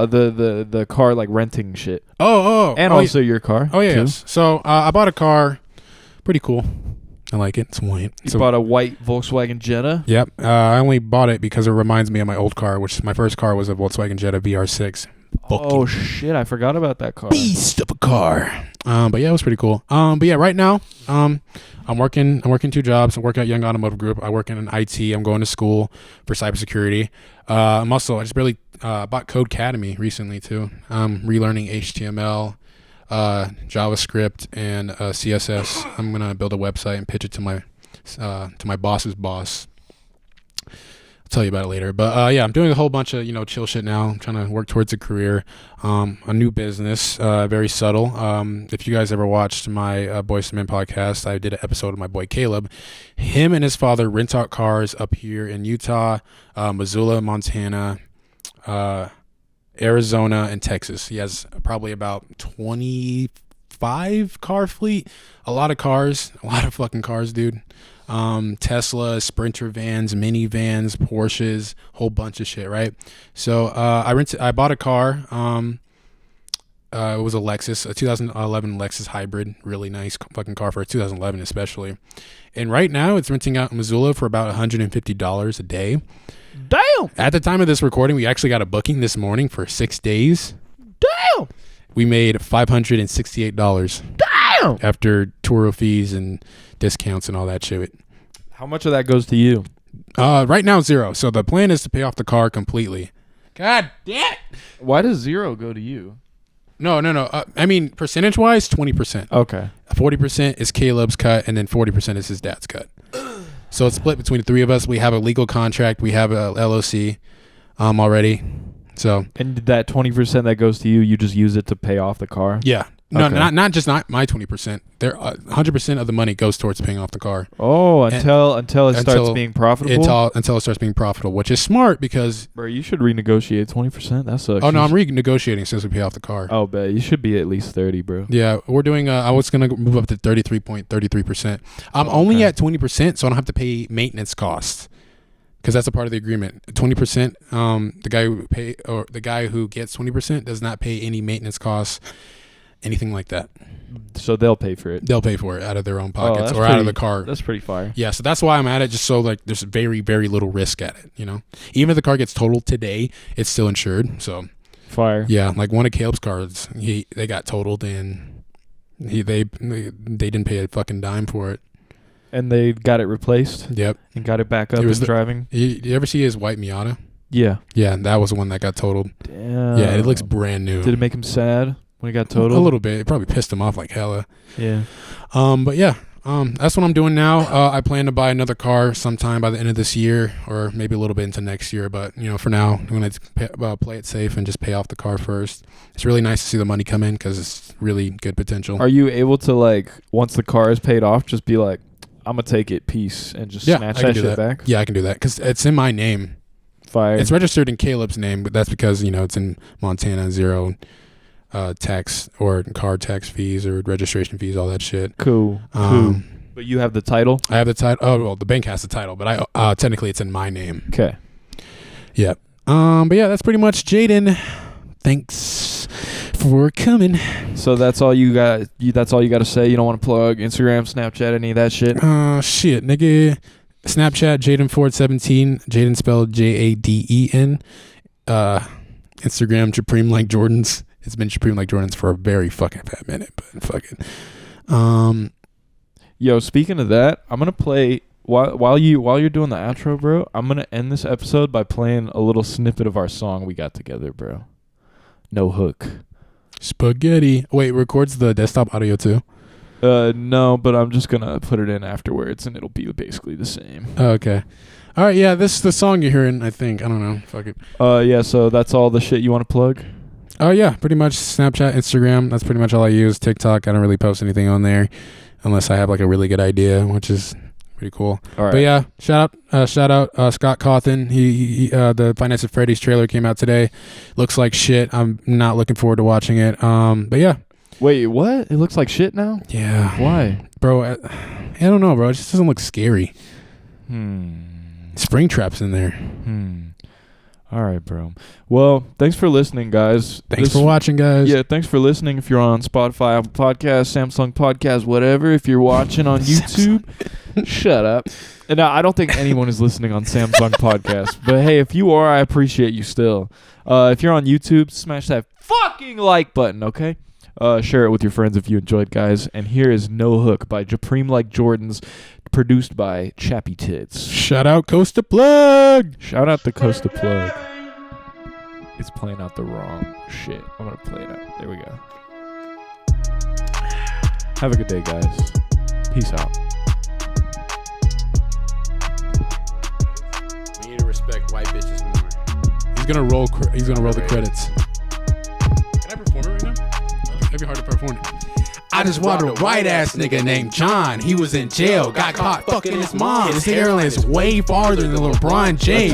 The car like renting shit. And oh, also your car. Oh yeah. too. Yes. So I bought a car, pretty cool. I like it. It's white. You bought a white Volkswagen Jetta. Yep. I only bought it because it reminds me of my old car, which my first car was a Volkswagen Jetta VR6. Oh shit! I forgot about that car. Beast of a car. But yeah, it was pretty cool. But yeah, right now, I'm working 2 jobs. I work at Young Automotive Group. I work in IT. I'm going to school for cybersecurity. I just barely bought Code Academy recently too. Relearning HTML, JavaScript, and CSS. I'm gonna build a website and pitch it to my boss's boss. Tell you about it later, but yeah, I'm doing a whole bunch of chill shit now. I'm trying to work towards a career, a new business, very subtle. If you guys ever watched my Boys to Men podcast, I did an episode with my boy Caleb. Him and his father rent out cars up here in Utah, Missoula, Montana, Arizona, and Texas. He has probably about 25 car fleet. A lot of cars, a lot of fucking cars, dude. Tesla, Sprinter vans, minivans, Porsches, whole bunch of shit, right? So I bought a car. It was a Lexus, a 2011 Lexus hybrid, really nice fucking car for a 2011 especially. And right now it's renting out in Missoula for about $150 a day. Damn. At the time of this recording, we actually got a booking this morning for 6 days. Damn. We made $568. Damn. After Turo fees and discounts and all that shit. How much of that goes to you? Right now, 0. So the plan is to pay off the car completely. God damn. Why does 0 go to you? No. I mean, percentage-wise, 20%. Okay. 40% is Caleb's cut, and then 40% is his dad's cut. So it's split between the 3 of us. We have a legal contract. We have a LOC already. So. And that 20% that goes to you, you just use it to pay off the car? Yeah. No, okay. not just my 20%. There, 100% of the money goes towards paying off the car. Oh, until it starts being profitable. Until it starts being profitable, which is smart because. Bro, you should renegotiate 20%. That sucks. Oh no, I'm renegotiating since we pay off the car. Oh, bet you should be at least 30, bro. Yeah, we're doing. I was gonna move up to 33.33%. I'm only at 20%, so I don't have to pay maintenance costs. Because that's a part of the agreement. 20%. The guy who gets 20% does not pay any maintenance costs. Anything like that. So they'll pay for it. They'll pay for it out of their own pockets or out of the car. That's pretty fire. Yeah, so that's why I'm at it, just so like there's very, very little risk at it, Even if the car gets totaled today, it's still insured. So fire. Yeah, like one of Caleb's cars, they got totaled and they didn't pay a fucking dime for it. And they got it replaced? Yep. And got it back up and driving? You ever see his white Miata? Yeah. Yeah, that was the one that got totaled. Damn. Yeah, it looks brand new. Did it make him sad when he got totaled? A little bit. It probably pissed him off like hella. Yeah. But yeah, that's what I'm doing now. I plan to buy another car sometime by the end of this year or maybe a little bit into next year. But, for now, I'm going to play it safe and just pay off the car first. It's really nice to see the money come in because it's really good potential. Are you able to, once the car is paid off, just be like, I'm going to take it, peace, and just snatch that shit back? Yeah, I can do that because it's in my name. Fire. It's registered in Caleb's name, but that's because, it's in Montana, 0 tax or car tax fees or registration fees, all that shit. Cool. But you have the title? I have the title. Oh, well, the bank has the title, but technically it's in my name. Okay. Yep. But yeah, that's pretty much Jaden. Thanks for coming. So that's all you got. That's all you got to say. You don't want to plug Instagram, Snapchat, any of that shit? Shit, nigga. Snapchat, Jaden Ford 17. Jaden spelled Jaden. Instagram, Supreme Like Jordans. It's been Supreme Like Jordans for a very fucking fat minute, but fuck it. Yo, speaking of that, I'm gonna play while you're doing the outro, bro. I'm gonna end this episode by playing a little snippet of our song we got together, bro. No hook. Spaghetti. Wait, records the desktop audio too? No, but I'm just gonna put it in afterwards, and it'll be basically the same. Oh, okay. All right, yeah, this is the song you're hearing, I think. I don't know. Fuck it. Yeah, so that's all the shit you want to plug? Oh, yeah, pretty much Snapchat, Instagram. That's pretty much all I use. TikTok, I don't really post anything on there unless I have like a really good idea, which is pretty cool. All right. But yeah, shout out Scott Cawthon. He the Finance of Freddy's trailer came out today. Looks like shit. I'm not looking forward to watching it. But yeah. Wait, what? It looks like shit now? Yeah. Why? Bro, I don't know, bro. It just doesn't look scary. Springtrap's in there. All right, bro. Well, thanks for listening, guys. Thanks for watching, guys. Yeah, thanks for listening. If you're on Spotify, Apple Podcasts, Samsung Podcasts, whatever. If you're watching on YouTube, shut up. And I don't think anyone is listening on Samsung Podcasts. But hey, if you are, I appreciate you still. If you're on YouTube, smash that fucking like button, okay? Share it with your friends if you enjoyed, guys. And here is No Hook by Japreem Like Jordan's, produced by Chappy Tits. Shout out Costa Plug. Shout out to Costa Plug. It's playing out the wrong shit. I'm going to play it out. There we go. Have a good day, guys. Peace out. We need to respect white bitches more. He's gonna roll the credits. Can I perform it right now? It'd be hard to perform it. I just wanted a white ass nigga named John. He was in jail, got caught fucking his mom. His hairline is way farther than LeBron James.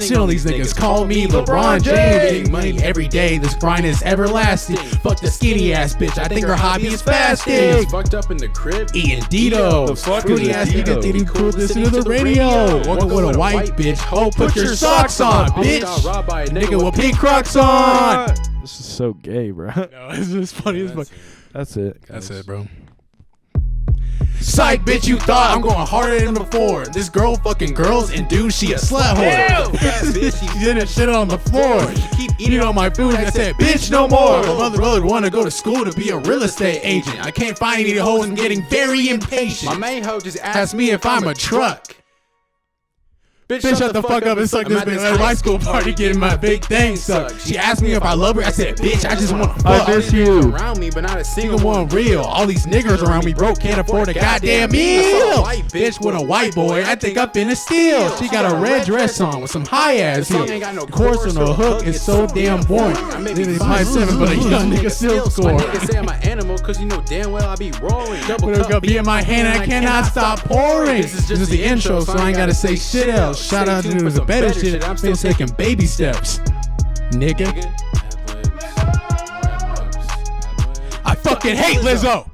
Still, these niggas call me LeBron James. Getting money every day, this grind is everlasting. Fuck the skinny ass bitch, I think her hobby is fasting. Fucked up in the crib, eating Dito. The fuck Fruity is ass Dito? nigga think he cool listening to the radio. Welcome with a white bitch. Ho, put your socks on, bitch. Nigga with pink Crocs on. This is so gay, bro. No, it's just funny as fuck. That's it. That's it, bro. Psych, bitch, you thought I'm going harder than before. This girl fucking girls and dude, she a slut whore. She didn't shit on the floor. She keep eating on my food. I said, bitch, no more. My mother would want to go to school to be a real estate agent. I can't find any hoes. I'm getting very impatient. My main hoe just Ask me if I'm a truck. Bitch, shut the fuck up and suck this bitch at my school party getting my big thing sucked. She asked me if I love her. I said, bitch, I just want to fuck. I miss you. around me, but not a single Single one real. All these niggers around me broke, can't afford a goddamn meal. Bitch with a white boy, I think I'm finna steal. She got a red dress on with some high ass heels. The chorus on the hook is so damn boring. Niggas high 7, but a young nigga still score. My niggas say I'm an animal, cause you know damn well I be rolling. Double But it'll be in my hand and I cannot stop pouring. This is the intro, so I ain't gotta say shit else. Shout out to the better shit. I'm still taking baby steps, nigga. I fucking hate Lizzo.